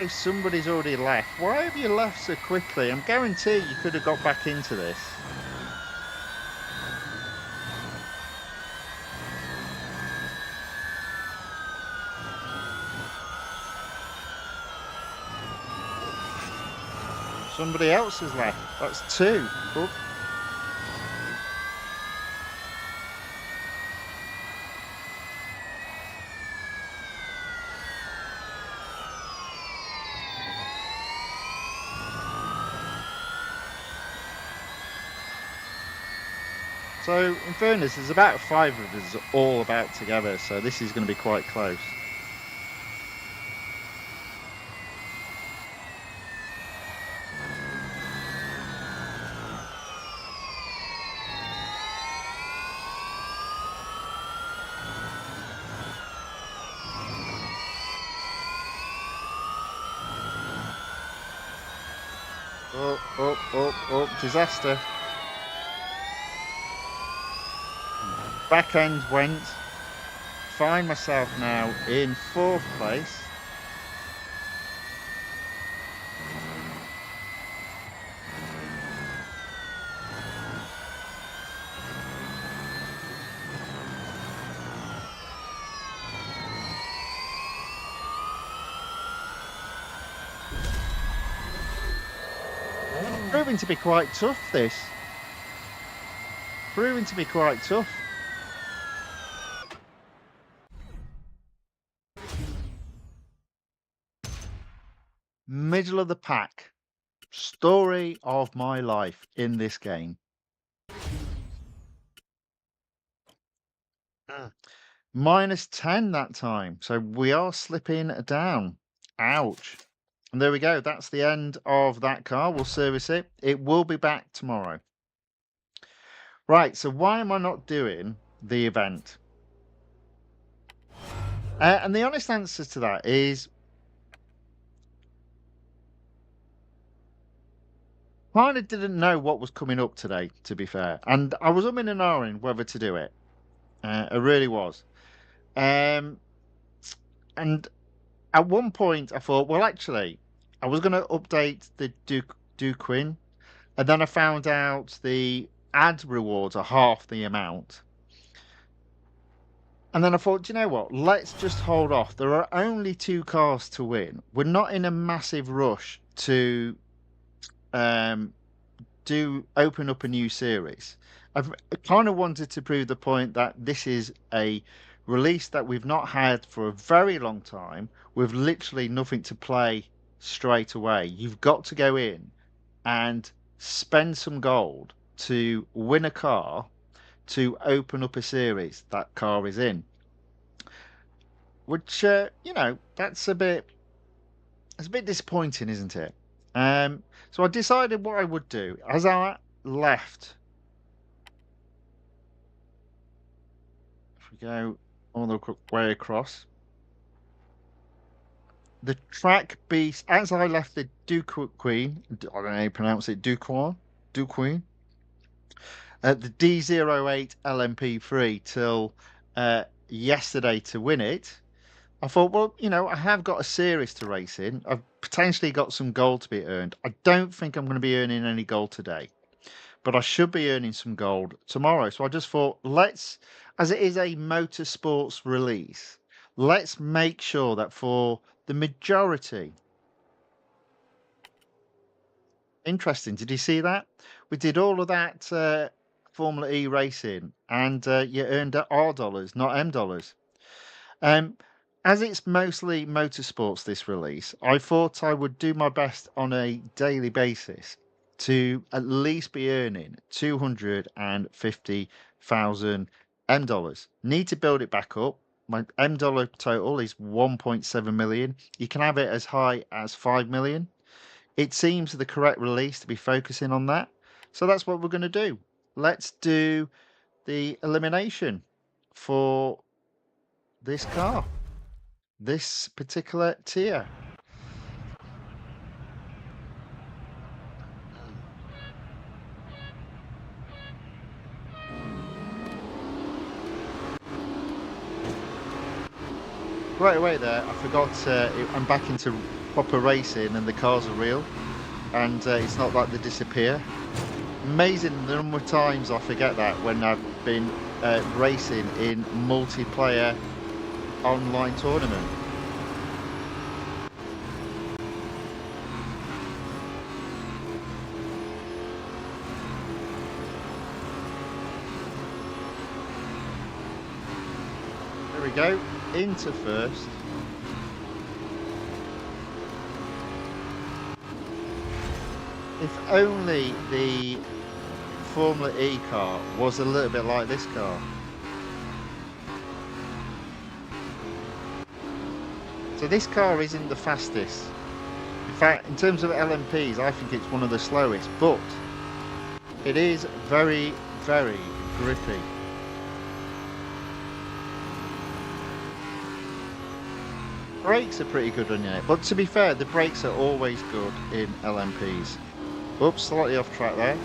Oh, somebody's already left. Why have you left so quickly? I'm guarantee you could have got back into this. Somebody else has left. That's 2. Oh. So, in fairness, there's about 5 of us all about together, so this is going to be quite close. Oh, disaster. Back end went. Find myself now in 4th place. Proving to be quite tough, this. Proving to be quite tough. Middle of the pack. Story of my life in this game. Minus 10 that time. So we are slipping down. Ouch. And there we go. That's the end of that car. We'll service it. It will be back tomorrow. Right. So why am I not doing the event? And the honest answer to that is kind of didn't know what was coming up today, to be fair. And I was umming and ahhing whether to do it. I really was. And at one point, I thought, well, actually, I was going to update the Duqueine, and then I found out the ad rewards are half the amount. And then I thought, you know what? Let's just hold off. There are only 2 cars to win. We're not in a massive rush to open up a new series. I've kind of wanted to prove the point that this is a release that we've not had for a very long time, with literally nothing to play straight away. You've got to go in and spend some gold to win a car to open up a series that car is in, which it's a bit disappointing, isn't it? So I decided what I would do as I left. If we go all the way across, the track beast, as I left the Duqueine, I don't know how you pronounce it, Duqueine, the D08 LMP3 till yesterday to win it. I thought, well, I have got a series to race in. I've potentially got some gold to be earned. I don't think I'm going to be earning any gold today, but I should be earning some gold tomorrow. So I just thought, as it is a motorsports release, let's make sure that for the majority. Interesting. Did you see that? We did all of that Formula E racing, and you earned R dollars, not M dollars. Um, as it's mostly motorsports, this release, I thought I would do my best on a daily basis to at least be earning 250,000 M dollars. Need to build it back up. My M dollar total is 1.7 million. You can have it as high as 5 million. It seems the correct release to be focusing on that. So that's what we're going to do. Let's do the elimination for this car, this particular tier. Right away there, I forgot I'm back into proper racing and the cars are real, and it's not like they disappear. Amazing the number of times I forget that when I've been racing in multiplayer online tournament. There we go, into first. If only the Formula E car was a little bit like this car. So this car isn't the fastest. In fact, in terms of LMPs, I think it's one of the slowest, but it is very, very grippy. Brakes are pretty good on it, but to be fair, the brakes are always good in LMPs. Oops, slightly off track there.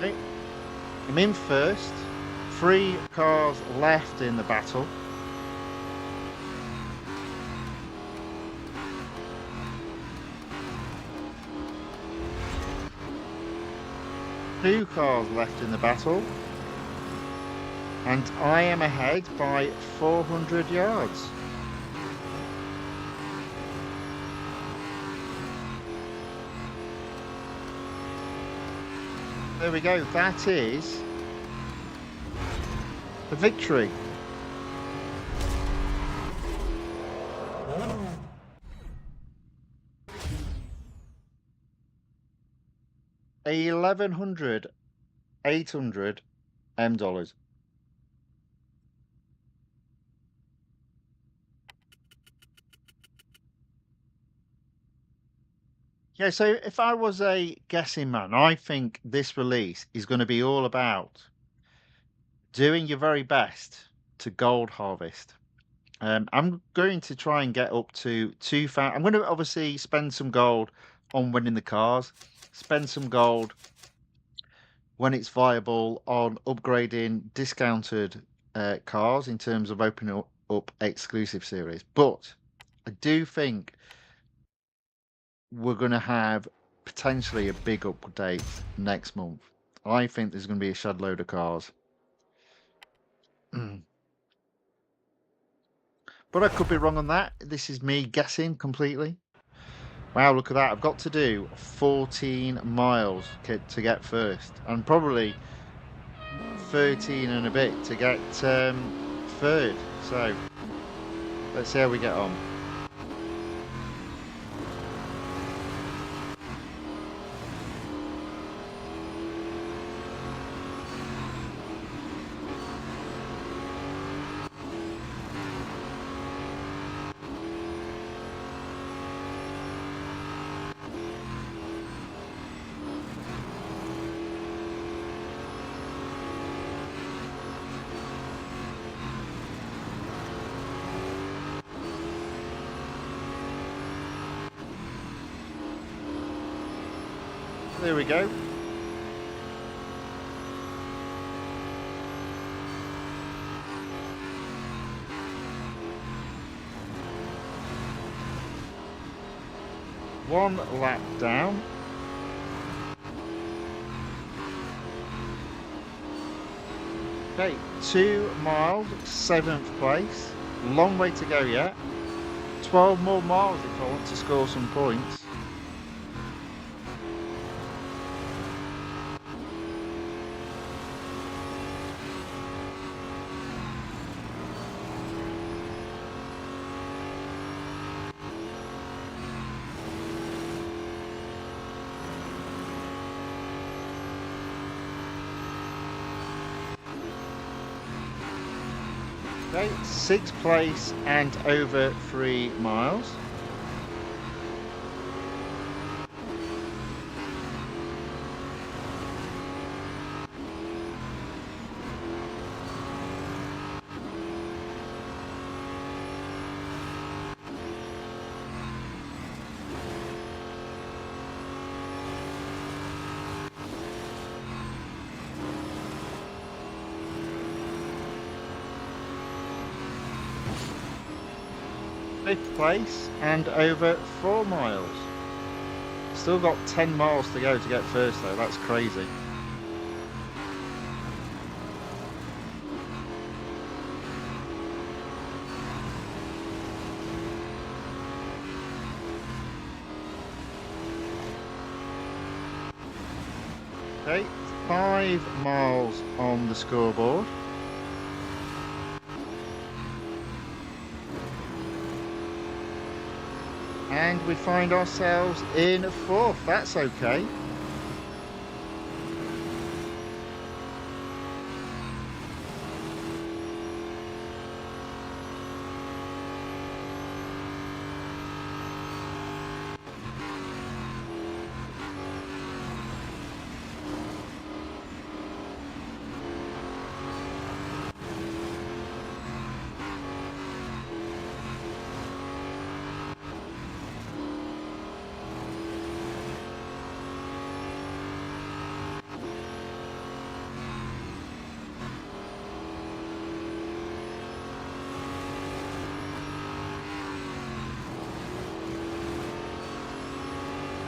Right. I'm in first. 3 cars left in the battle. Two cars left in the battle. And I am ahead by 400 yards. There we go. That is the victory. $1,800 M dollars. Yeah, so if I was a guessing man, I think this release is going to be all about doing your very best to gold harvest. I'm going to try and get up to 2,000. I'm going to obviously spend some gold on winning the cars, spend some gold when it's viable on upgrading discounted cars in terms of opening up exclusive series. But I do think we're going to have potentially a big update next month. I think there's going to be a shed load of cars. But I could be wrong on that. This is me guessing completely. Wow, look at that. I've got to do 14 miles to get first, and probably 13 and a bit to get third. So let's see how we get on. There we go. One lap down. Okay, 2 miles, 7th place. Long way to go yet. 12 more miles if I want to score some points. Okay, 6th place and over 3 miles. Fifth place and over 4 miles. Still got 10 miles to go to get first though, that's crazy. Okay, 5 miles on the scoreboard. And we find ourselves in 4th. That's okay.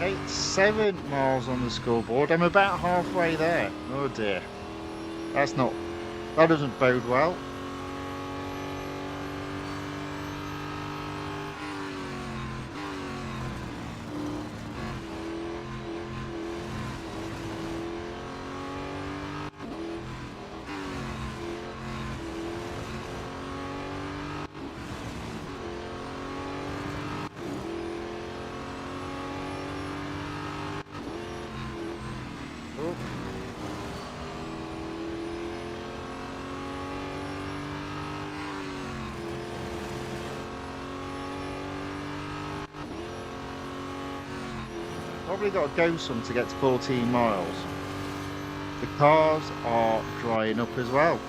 Okay, 7 miles on the scoreboard. I'm about halfway there. Oh dear. That doesn't bode well. Oh. Probably got to go some to get to 14 miles. The cars are drying up as well.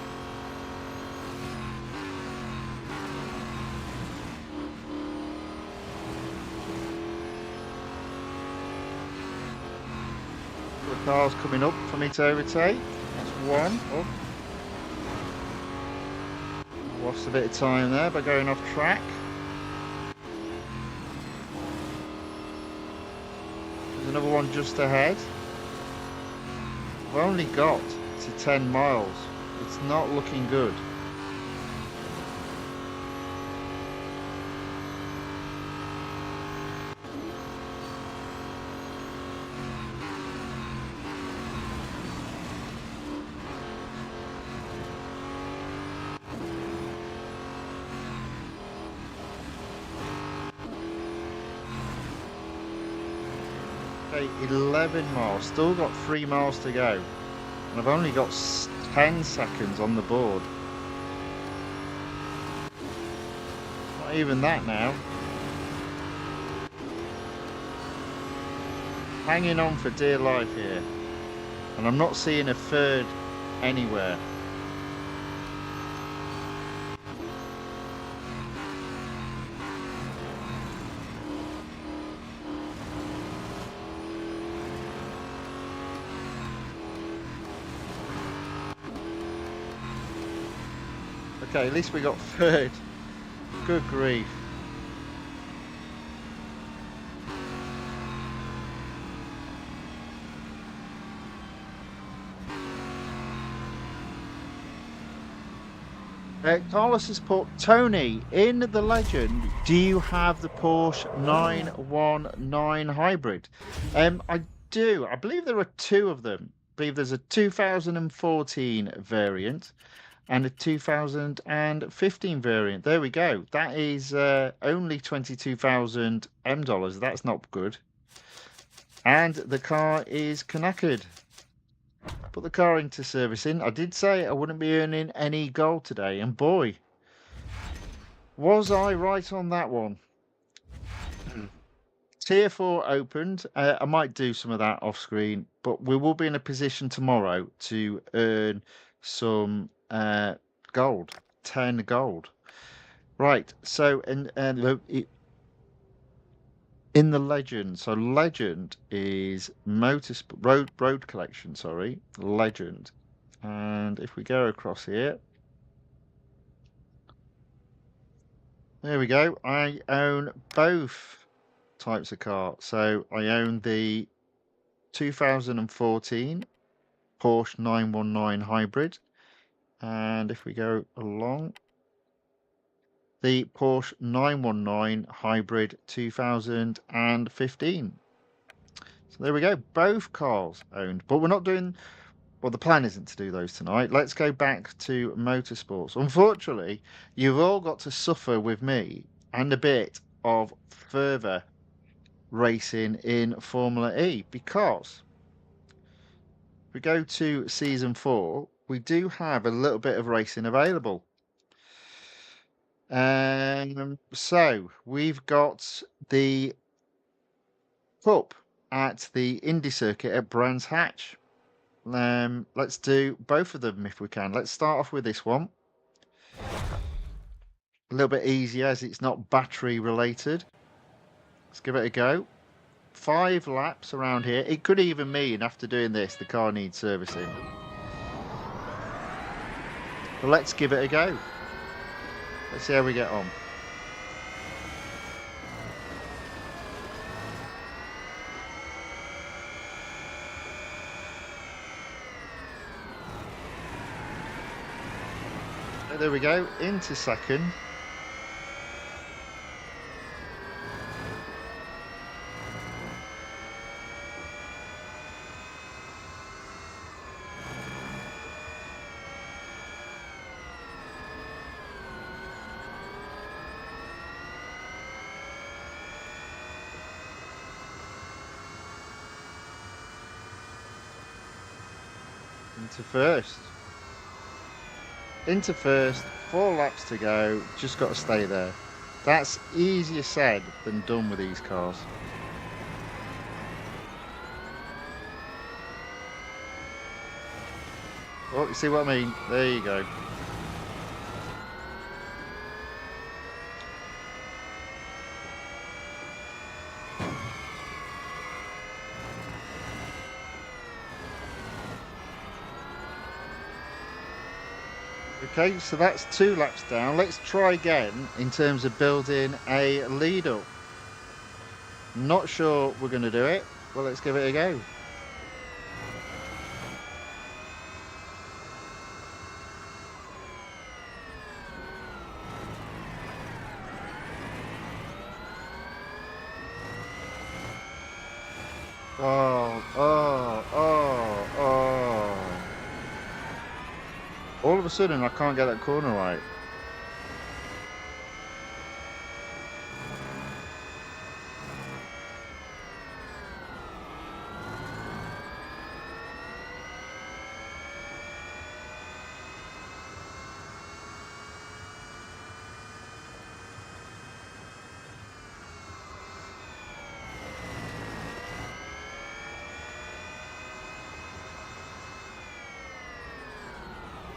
The car's coming up for me to overtake. That's one. Oh. Lost a bit of time there by going off track. There's another one one just ahead. We've only got to 10 miles. It's not looking good. Okay, 11 miles. Still got 3 miles to go. And I've only got 10 seconds on the board. Not even that now. Hanging on for dear life here. And I'm not seeing a third anywhere. Okay, at least we got third. Good grief. Carlos has put, Tony, in the legend, do you have the Porsche 919 hybrid? I do. I believe there are two of them. I believe there's a 2014 variant and a 2015 variant. There we go. That is only 22,000 dollars. That's not good. And the car is knackered. Put the car into servicing. I did say I wouldn't be earning any gold today, and boy, was I right on that one. Tier 4 opened. I might do some of that off screen, but we will be in a position tomorrow to earn some gold, 10 gold. Right, so in the legend, so legend is road collection, sorry, legend. And if we go across here, there we go. I own both types of car. So I own the 2014 Porsche 919 hybrid, and if we go along, the Porsche 919 hybrid 2015. So there we go, both cars owned, but we're not doing, well, the plan isn't to do those tonight. Let's go back to motorsports. Unfortunately, you've all got to suffer with me and a bit of further racing in Formula E, because if we go to season 4, we do have a little bit of racing available. So we've got the Cup at the Indy circuit at Brands Hatch. Let's do both of them if we can. Let's start off with this one. A little bit easier as it's not battery related. Let's give it a go. 5 laps around here. It could even mean after doing this the car needs servicing. But let's give it a go. Let's see how we get on. So there we go, into second. Into first, 4 laps to go, just got to stay there. That's easier said than done with these cars. Oh, you see what I mean? There you go. Okay, so that's 2 laps down. Let's try again in terms of building a lead up. Not sure we're going to do it. Well, let's give it a go. Oh, oh, oh, oh. All of a sudden, I can't get that corner right.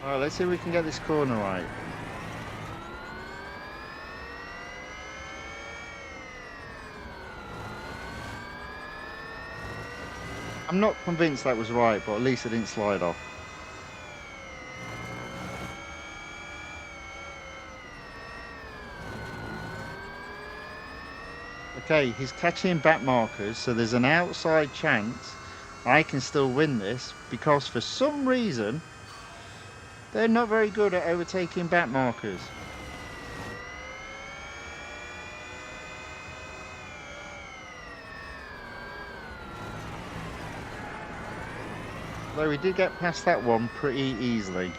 All right, let's see if we can get this corner right. I'm not convinced that was right, but at least I didn't slide off. Okay, he's catching back markers, so there's an outside chance I can still win this because for some reason they're not very good at overtaking back markers. Though we did get past that one pretty easily.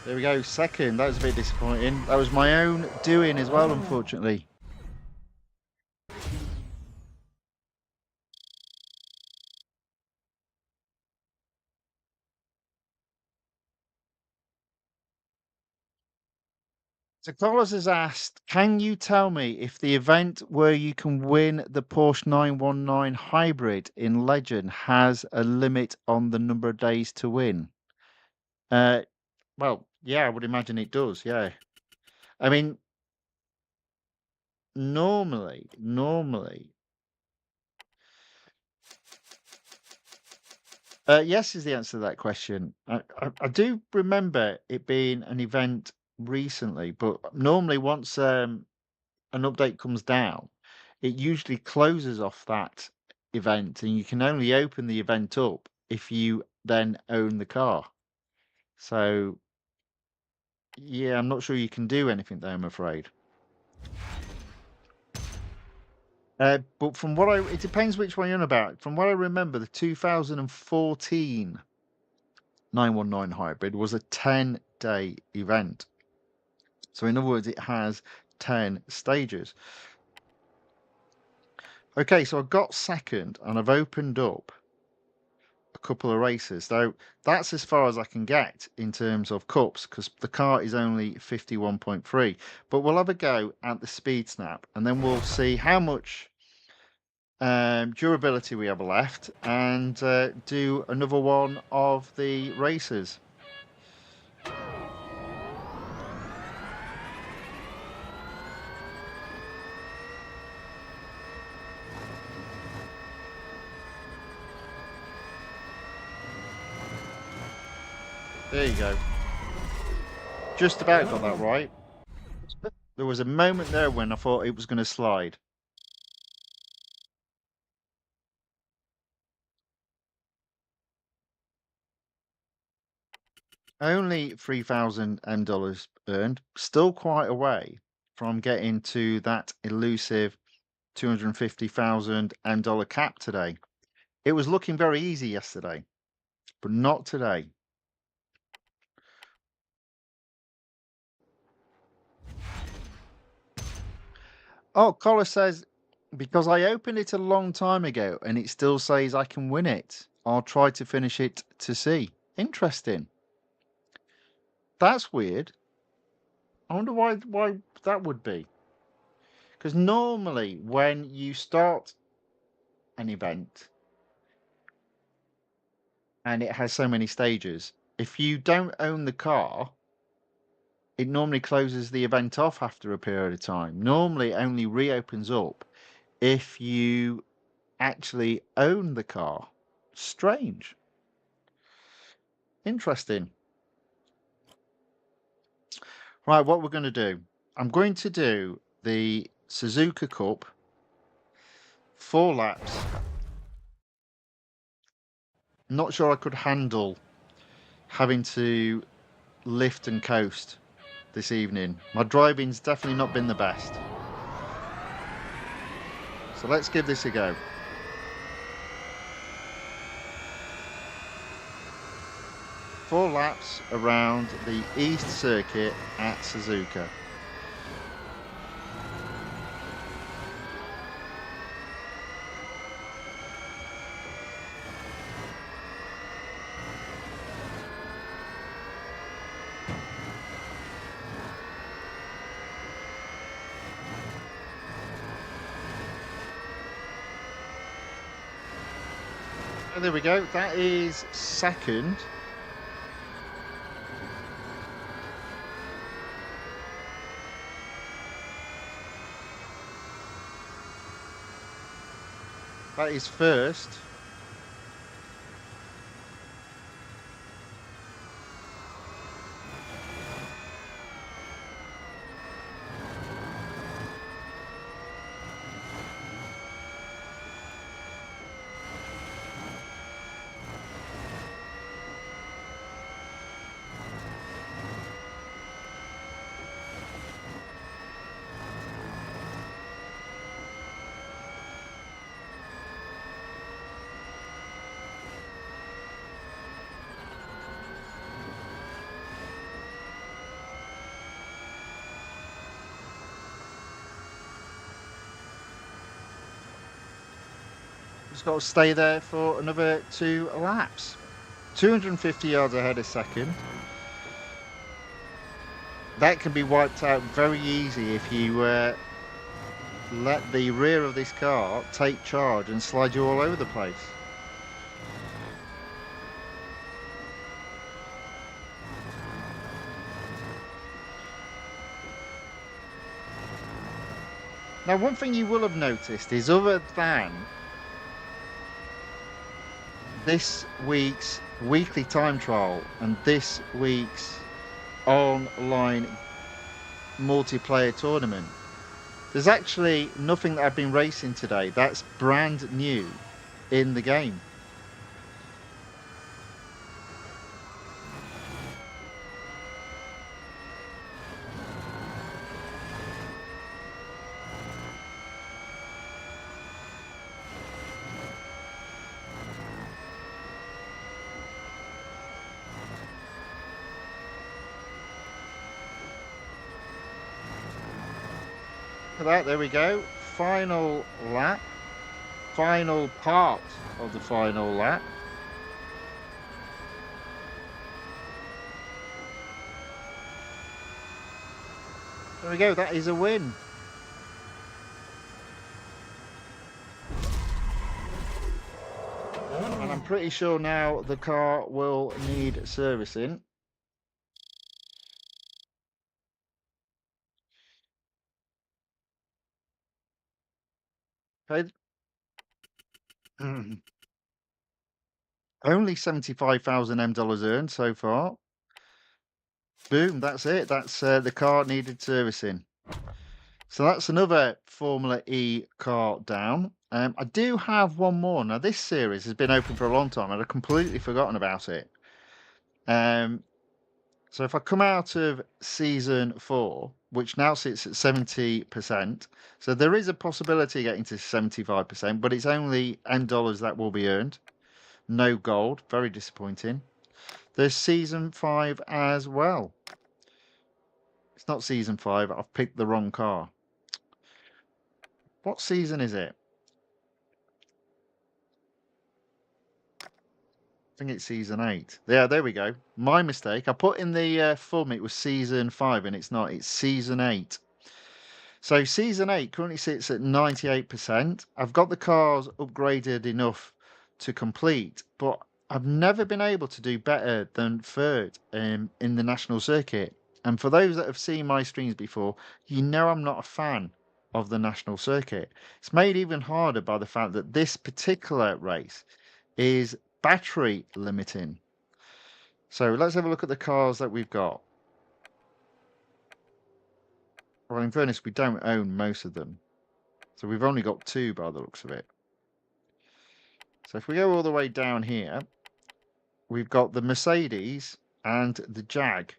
There we go, second. That was a bit disappointing. That was my own doing as well, unfortunately. So Carlos has asked, can you tell me if the event where you can win the Porsche 919 hybrid in Legend has a limit on the number of days to win? Uh, well, yeah, I would imagine it does, yeah. I mean, normally, yes is the answer to that question. I do remember it being an event recently, but normally once an update comes down, it usually closes off that event, and you can only open the event up if you then own the car. So, yeah, I'm not sure you can do anything there, I'm afraid. But from what it depends which one you're on about. From what I remember, the 2014 919 hybrid was a 10-day event. So, in other words, it has 10 stages. Okay, so I got second and I've opened up a couple of races. Though that's as far as I can get in terms of cups because the car is only 51.3. But we'll have a go at the speed snap and then we'll see how much durability we have left and do another one of the races. There you go. Just about got that right. There was a moment there when I thought it was going to slide. Only $3,000 earned, still quite a way from getting to that elusive $250,000 cap today. It was looking very easy yesterday, but not today. Oh, Collar says, because I opened it a long time ago and it still says I can win it. I'll try to finish it to see. Interesting. That's weird. I wonder why that would be. Because normally when you start an event and it has so many stages, if you don't own the car, it normally closes the event off after a period of time. Normally, it only reopens up if you actually own the car. Strange. Interesting. Right, what we're going to do. I'm going to do the Suzuka Cup 4 laps. Not sure I could handle having to lift and coast this evening. My driving's definitely not been the best. So let's give this a go. Four laps around the East Circuit at Suzuka. Oh, there we go. That is second. That is first. Just got to stay there for another 2 laps. 250 yards ahead of second. That can be wiped out very easy if you let the rear of this car take charge and slide you all over the place. Now, one thing you will have noticed is, other than this week's weekly time trial and this week's online multiplayer tournament, there's actually nothing that I've been racing today that's brand new in the game. That, there we go. Final lap. Final part of the final lap. There we go. That is a win. And I'm pretty sure now the car will need servicing. Okay. Only 75,000 dollars earned so far. Boom, that's it. That's the car needed servicing. So that's another Formula E car down. I do have one more. Now, this series has been open for a long time and I've completely forgotten about it. So if I come out of season 4, which now sits at 70%, so there is a possibility of getting to 75%, but it's only $N that will be earned. No gold, very disappointing. There's season 5 as well. It's not season 5, I've picked the wrong car. What season is it? I think it's season 8. Yeah, there we go. My mistake. I put in the form it was season 5 and it's not. It's season 8. So season 8 currently sits at 98%. I've got the cars upgraded enough to complete, but I've never been able to do better than third in the national circuit. And for those that have seen my streams before, you know I'm not a fan of the national circuit. It's made even harder by the fact that this particular race is battery limiting. So let's have a look at the cars that we've got. Well, in fairness, we don't own most of them. So we've only got 2 by the looks of it. So if we go all the way down here, we've got the Mercedes and the Jag.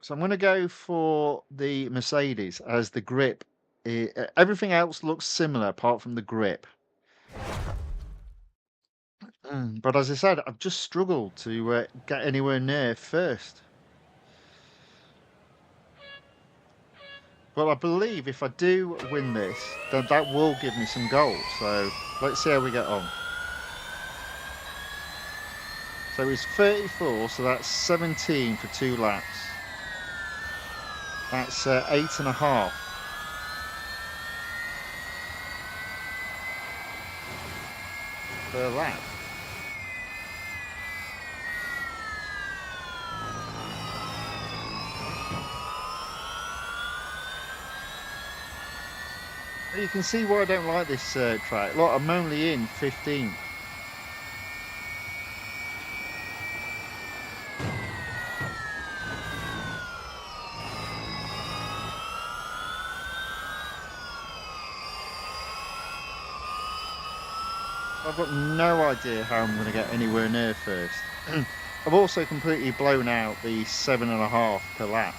So I'm going to go for the Mercedes as the grip. Everything else looks similar apart from the grip. But as I said, I've just struggled to get anywhere near first. Well, I believe if I do win this, then that will give me some gold. So let's see how we get on. So it's 34, so that's 17 for 2 laps. That's 8.5 per lap. You can see why I don't like this track. Look, I'm only in 15th. I've got no idea how I'm going to get anywhere near first. I've also completely blown out the 7.5 per lap.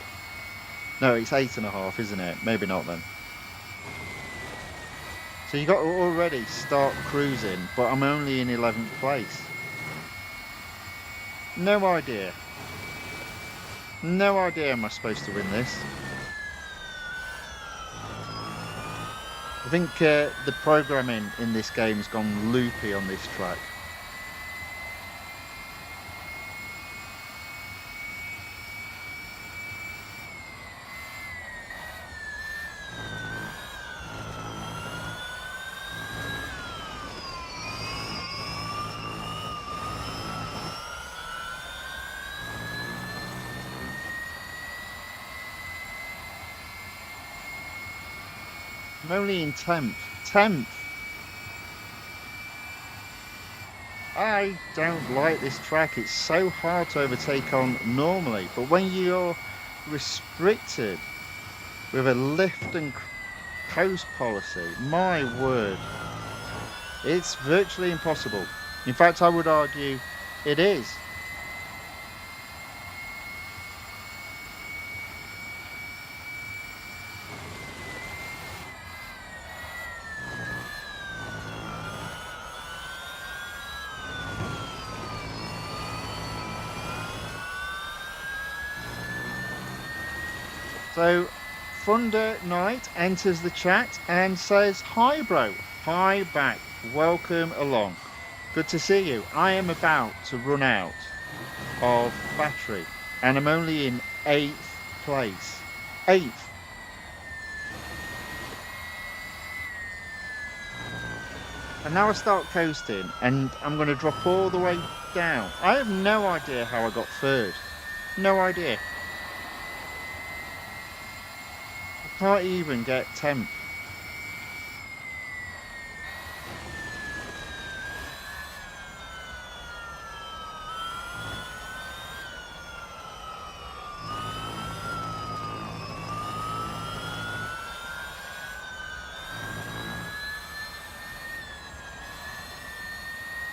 No, it's 8.5, isn't it? Maybe not then. So you got to already start cruising, but I'm only in 11th place. No idea. No idea am I supposed to win this. I think the programming in this game has gone loopy on this track. I'm only in 10th. 10th! I don't like this track. It's so hard to overtake on normally. But when you're restricted with a lift and coast policy, my word, it's virtually impossible. In fact, I would argue it is. So, Thunder Knight enters the chat and says, "Hi, bro. Hi back. Welcome along. Good to see you. I am about to run out of battery and I'm only in 8th place. 8th. And now I start coasting and I'm going to drop all the way down. I have no idea how I got third. No idea. I can't even get 10th.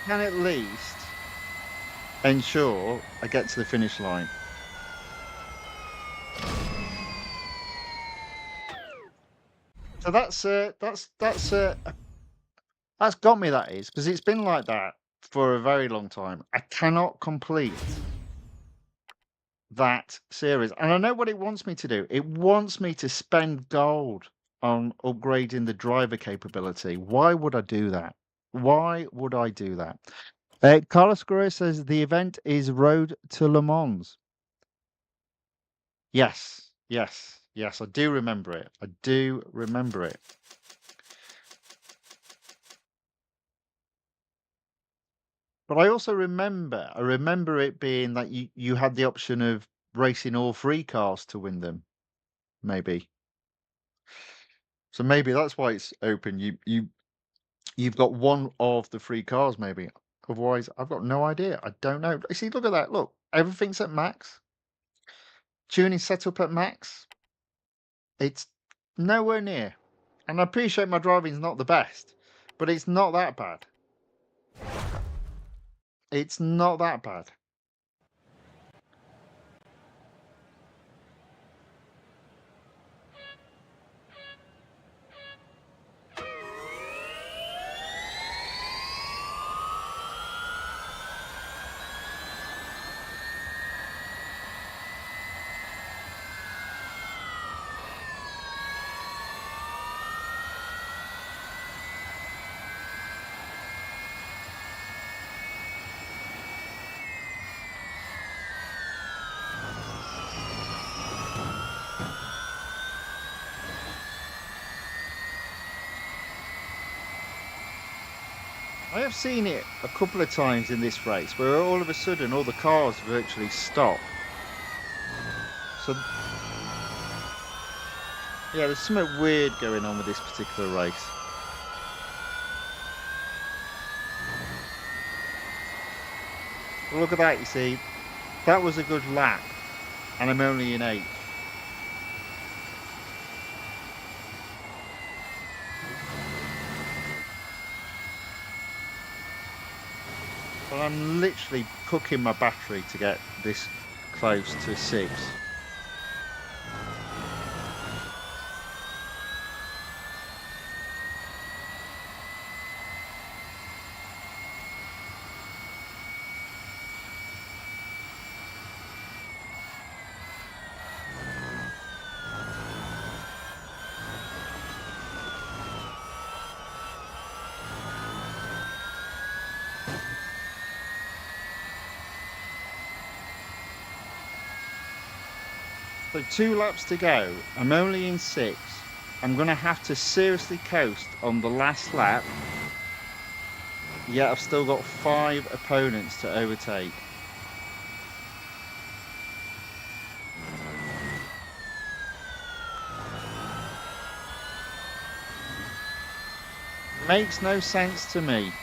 Can at least ensure I get to the finish line. So that's got me, that is, because it's been like that for a very long time. I cannot complete that series. And I know what it wants me to do. It wants me to spend gold on upgrading the driver capability. Why would I do that? Why would I do that? Carlos Guerrero says the event is Road to Le Mans. Yes, yes, yes, I do remember it. I do remember it. But I also remember it being that you had the option of racing all 3 cars to win them, maybe. So maybe that's why it's open. You've got one of the 3 cars maybe. Otherwise, I've got no idea. I don't know. See, look at that. Look, everything's at max. Tuning setup at max. It's nowhere near. And I appreciate my driving's not the best, but it's not that bad. It's not that bad. I have seen it a couple of times in this race where all of a sudden all the cars virtually stop. So yeah, there's something weird going on with this particular race. Well, look at that, you see. That was a good lap, and I'm only in 8th. But I'm literally cooking my battery to get this close to 6. So 2 laps to go. I'm only in 6. I'm going to have to seriously coast on the last lap. Yet I've still got 5 opponents to overtake. Makes no sense to me.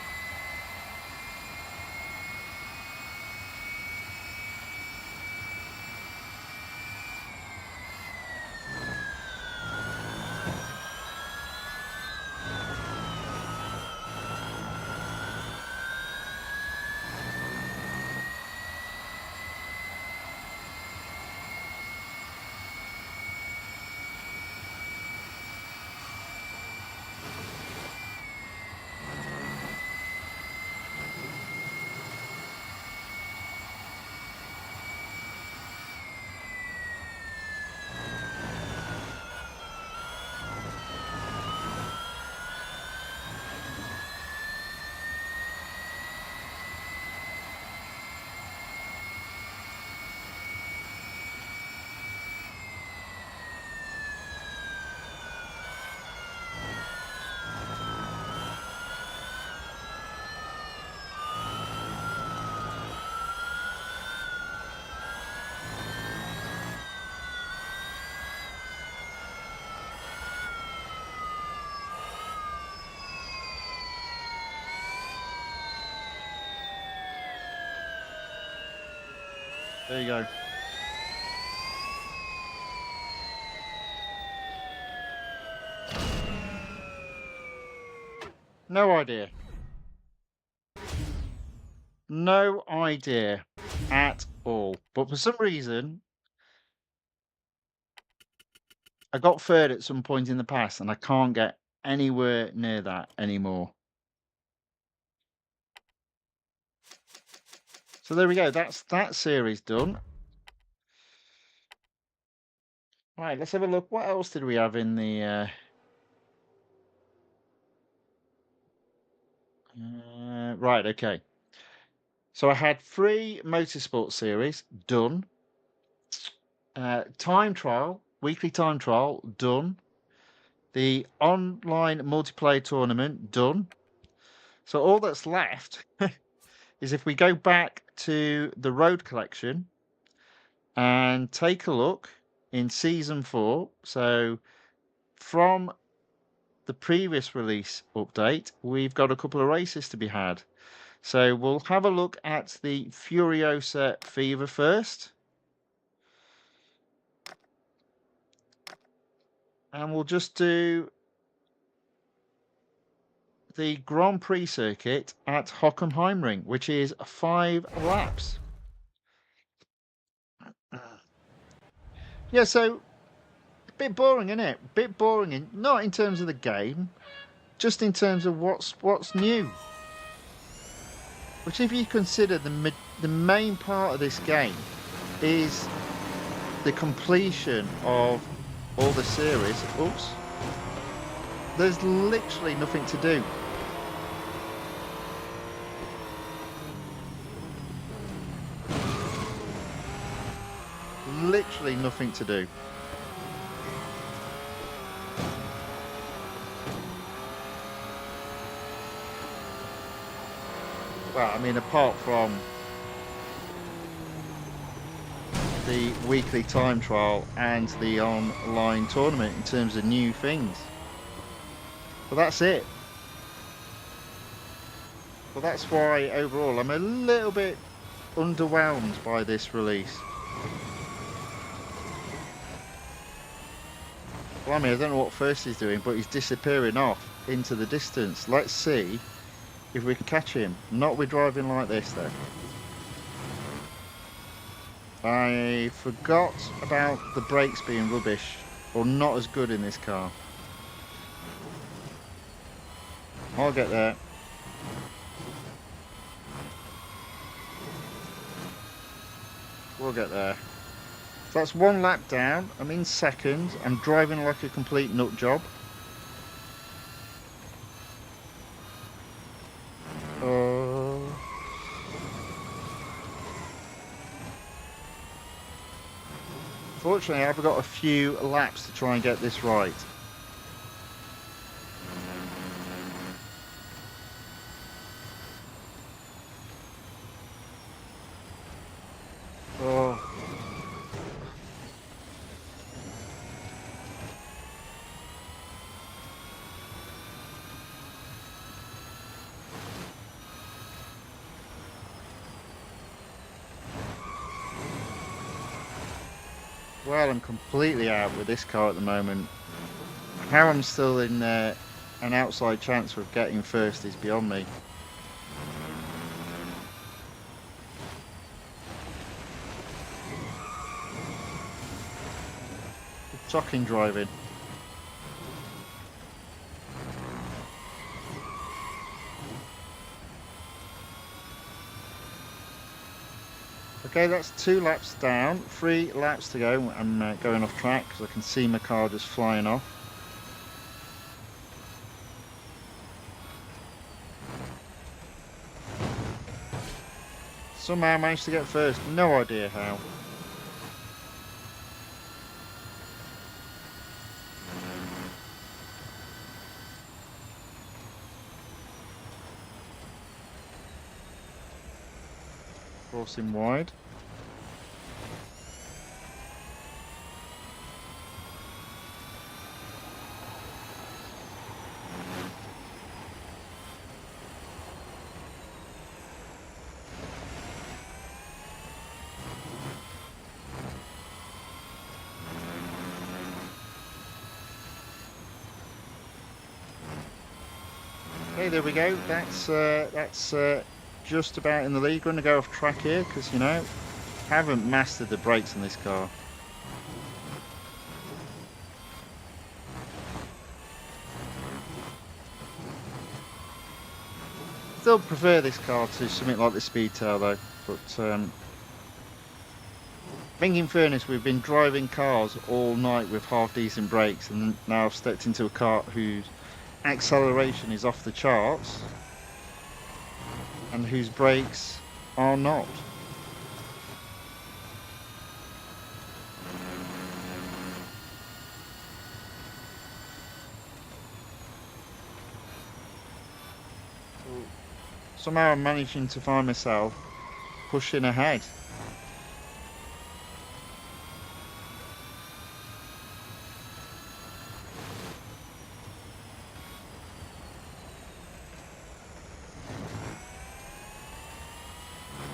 There you go. No idea. No idea at all. But for some reason, I got third at some point in the past and I can't get anywhere near that anymore. So there we go. That's that series done. Right, let's have a look. What else did we have in the right, okay. So I had 3 motorsport series done. Time trial, weekly time trial done. The online multiplayer tournament done. So all that's left is if we go back to the road collection and take a look in season 4. So from the previous release update, we've got a couple of races to be had. So we'll have a look at the Furiosa Fever first. And we'll just do the Grand Prix circuit at Hockenheimring, which is 5 laps. Yeah, so a bit boring, isn't it? Bit boring, not in terms of the game, just in terms of what's new. Which, if you consider the main part of this game is the completion of all the series. Oops. There's literally nothing to do. Literally nothing to do. Well, I mean, apart from the weekly time trial and the online tournament in terms of new things. But that's it. Well, that's why overall I'm a little bit underwhelmed by this release. Well, I mean, I don't know what first he's doing, but he's disappearing off into the distance. Let's see if we can catch him. Not with driving like this, though. I forgot about the brakes being rubbish, or not as good in this car. I'll get there. We'll get there. So that's 1 lap down. I'm in second. I'm driving like a complete nut job. Fortunately, I've got a few laps to try and get this right. Oh. Well, I'm completely out with this car at the moment. How I'm still in an outside chance of getting first is beyond me. Shocking driving. Okay, that's 2 laps down, 3 laps to go. I'm going off track because I can see my car just flying off. Somehow I managed to get first, no idea how. Crossing wide. Okay, there we go. That's just about in the lead. Going to go off track here because, you know, haven't mastered the brakes on this car. Still prefer this car to something like the Speedtail though, but I think in fairness we've been driving cars all night with half decent brakes, and now I've stepped into a car whose acceleration is off the charts and whose brakes are not. Somehow I'm managing to find myself pushing ahead.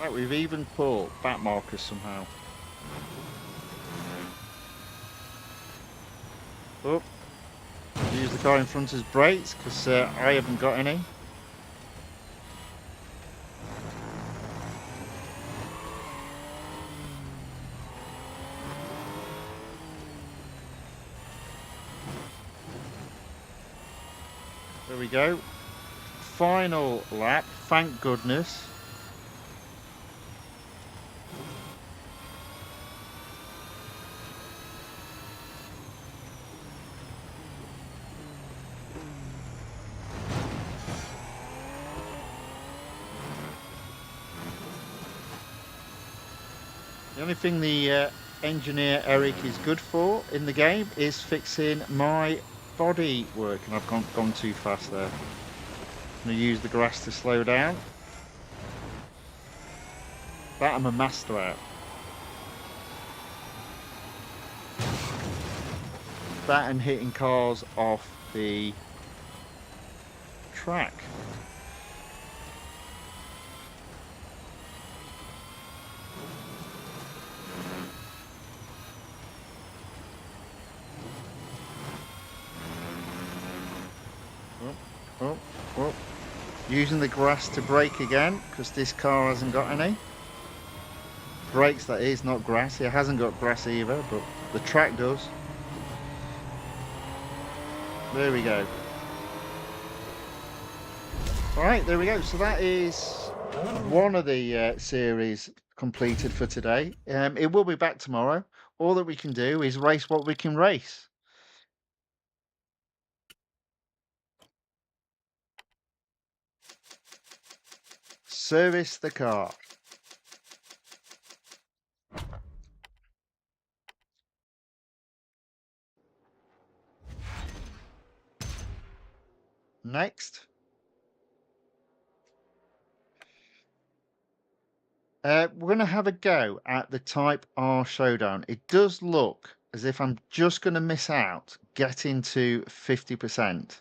Right, we've even put back markers somehow. Oh, use the car in front as brakes because I haven't got any. There we go. Final lap, thank goodness. The only thing the engineer Eric is good for in the game is fixing my body work, and I've gone too fast there. I'm going to use the grass to slow down. That I'm a master at. That and hitting cars off the track. Oh. Using the grass to brake again, because this car hasn't got any. Brakes, that is, not grass. It hasn't got grass either, but the track does. There we go. Alright, there we go. So that is one of the series completed for today. It will be back tomorrow. All that we can do is race what we can race. Service the car. Next. We're going to have a go at the Type R Showdown. It does look as if I'm just going to miss out getting to 50%.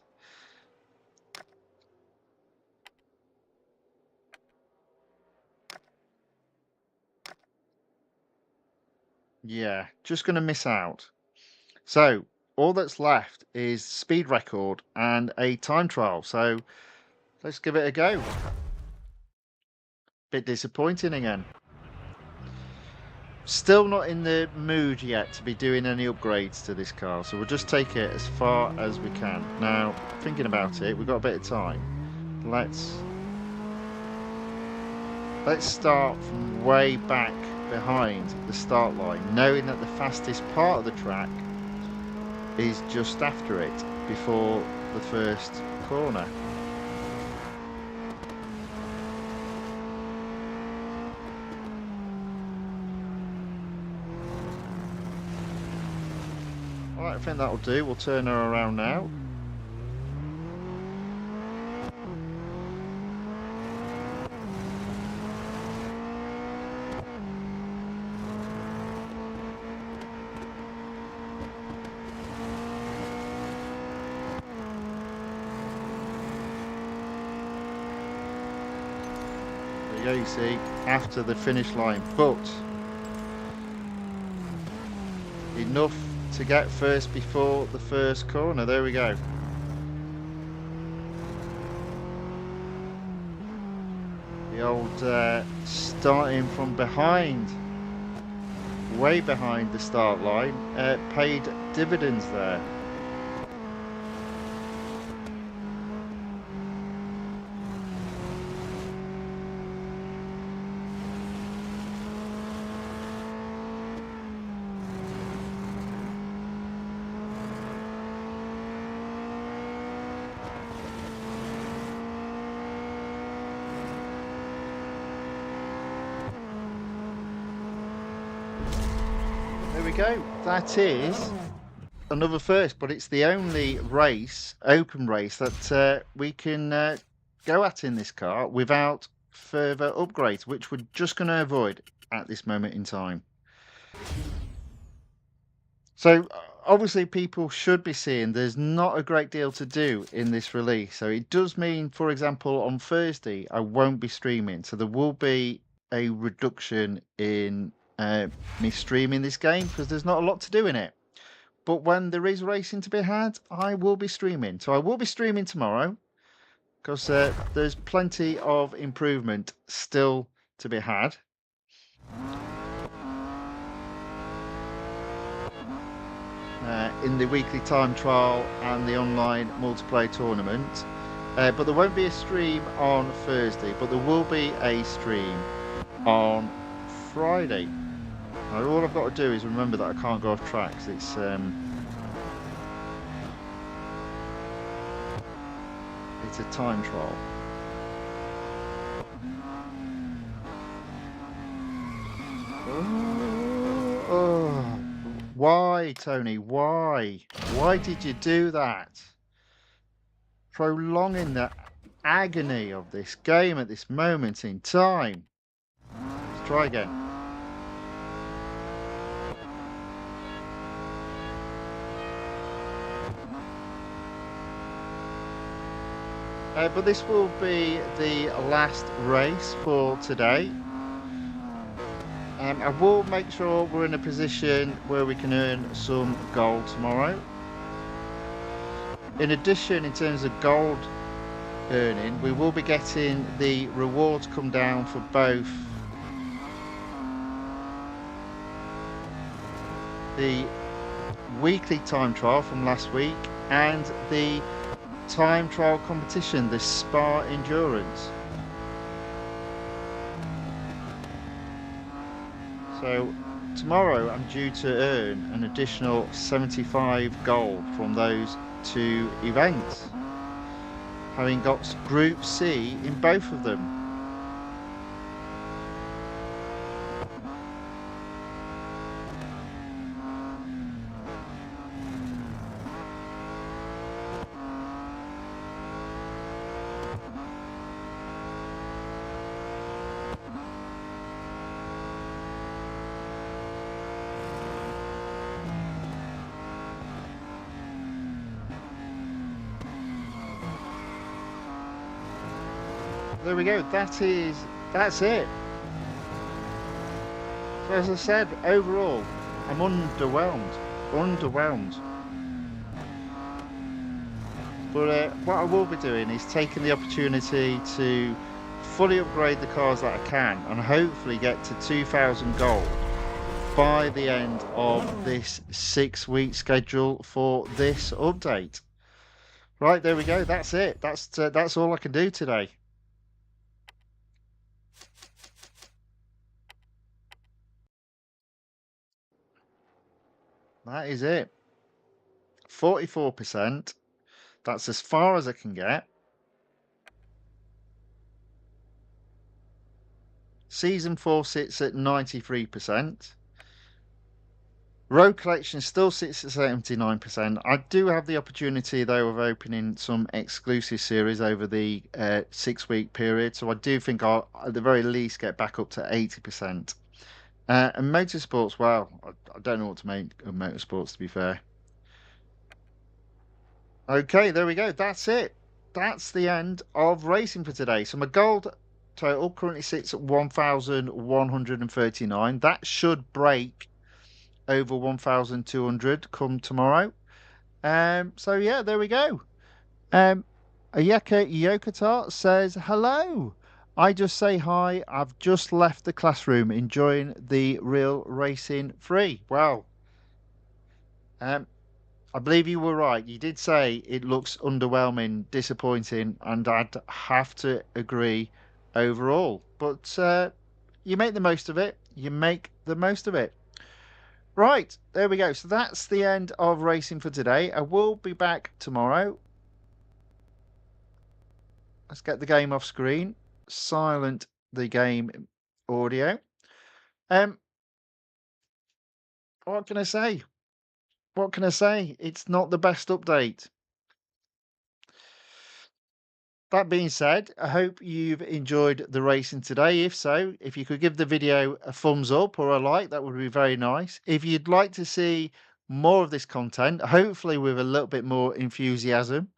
Yeah, just going to miss out. So all that's left is speed record and a time trial. So let's give it a go. Bit disappointing again. Still not in the mood yet to be doing any upgrades to this car, so we'll just take it as far as we can. Now, thinking about it, we've got a bit of time. Let's start from way back behind the start line, knowing that the fastest part of the track is just after it, before the first corner. Alright, I think that'll do. We'll turn her around now. There you go, you see, after the finish line, but enough to get first before the first corner. There we go. The old starting from behind, way behind the start line, paid dividends there. There we go. That is another first, but it's the only race, open race, that we can go at in this car without further upgrades, which we're just going to avoid at this moment in time. So obviously people should be seeing there's not a great deal to do in this release. So it does mean, for example, on Thursday, I won't be streaming. So there will be a reduction in me streaming this game because there's not a lot to do in it. But when there is racing to be had, I will be streaming. So I will be streaming tomorrow because there's plenty of improvement still to be had. In the weekly time trial and the online multiplayer tournament. But there won't be a stream on Thursday, but there will be a stream on Friday. Now, all I've got to do is remember that I can't go off tracks. It's a time trial. Oh, why, Tony? Why? Why did you do that? Prolonging the agony of this game at this moment in time. Let's try again. But this will be the last race for today. I will make sure we're in a position where we can earn some gold tomorrow. In addition, in terms of gold earning, we will be getting the rewards come down for both the weekly time trial from last week and the time trial competition, the Spa Endurance. So tomorrow I'm due to earn an additional 75 gold from those two events, having got Group C in both of them. There we go. That's it. So as I said, overall, I'm underwhelmed. But what I will be doing is taking the opportunity to fully upgrade the cars that I can and hopefully get to 2,000 gold by the end of this 6-week schedule for this update. Right, there we go. That's it. That's all I can do today. That is it. 44%. That's as far as I can get. Season 4 sits at 93%. Road collection still sits at 79%. I do have the opportunity, though, of opening some exclusive series over the 6-week period. So I do think I'll, at the very least, get back up to 80%. And Motorsports, well, I don't know what to make of Motorsports, to be fair. Okay, there we go. That's it. That's the end of racing for today. So my gold total currently sits at 1,139. That should break over 1,200 come tomorrow. So yeah, there we go. Ayeka Yokota says, hello. I just say hi. I've just left the classroom enjoying the real racing free. Wow. I believe you were right. You did say it looks underwhelming, disappointing, and I'd have to agree overall. But you make the most of it. You make the most of it. Right, there we go. So that's the end of racing for today. I will be back tomorrow. Let's get the game off screen. Silent the game audio. What can I say? What can I say? It's not the best update. That being said, I hope you've enjoyed the racing today. If so, if you could give the video a thumbs up or a like, that would be very nice. If you'd like to see more of this content, hopefully with a little bit more enthusiasm,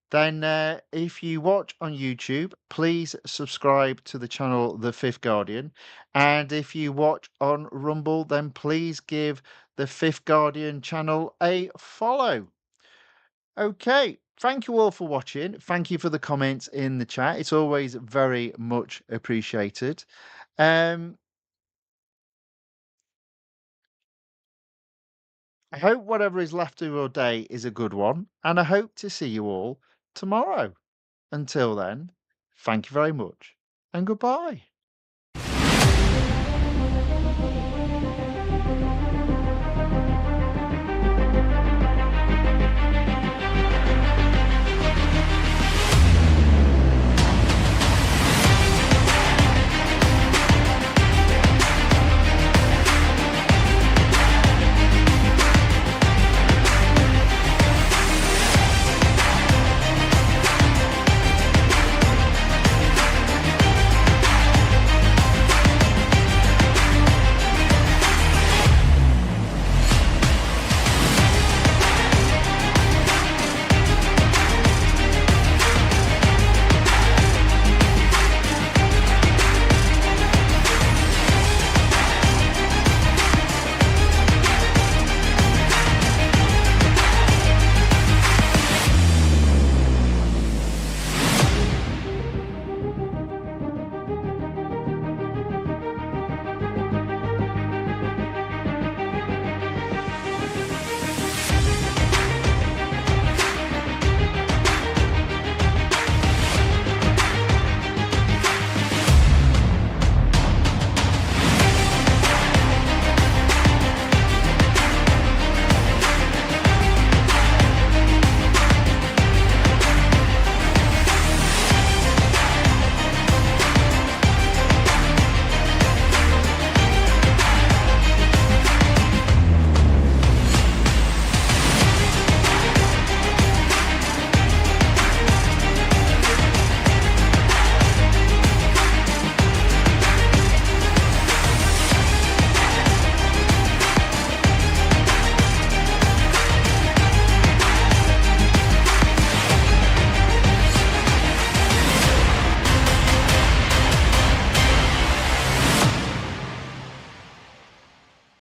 then if you watch on YouTube, please subscribe to the channel The Fifth Guardian. And if you watch on Rumble, then please give the Fifth Guardian channel a follow. Okay, thank you all for watching. Thank you for the comments in the chat. It's always very much appreciated. Um, I hope whatever is left of your day is a good one, and I hope to see you all tomorrow. Until then, thank you very much and goodbye.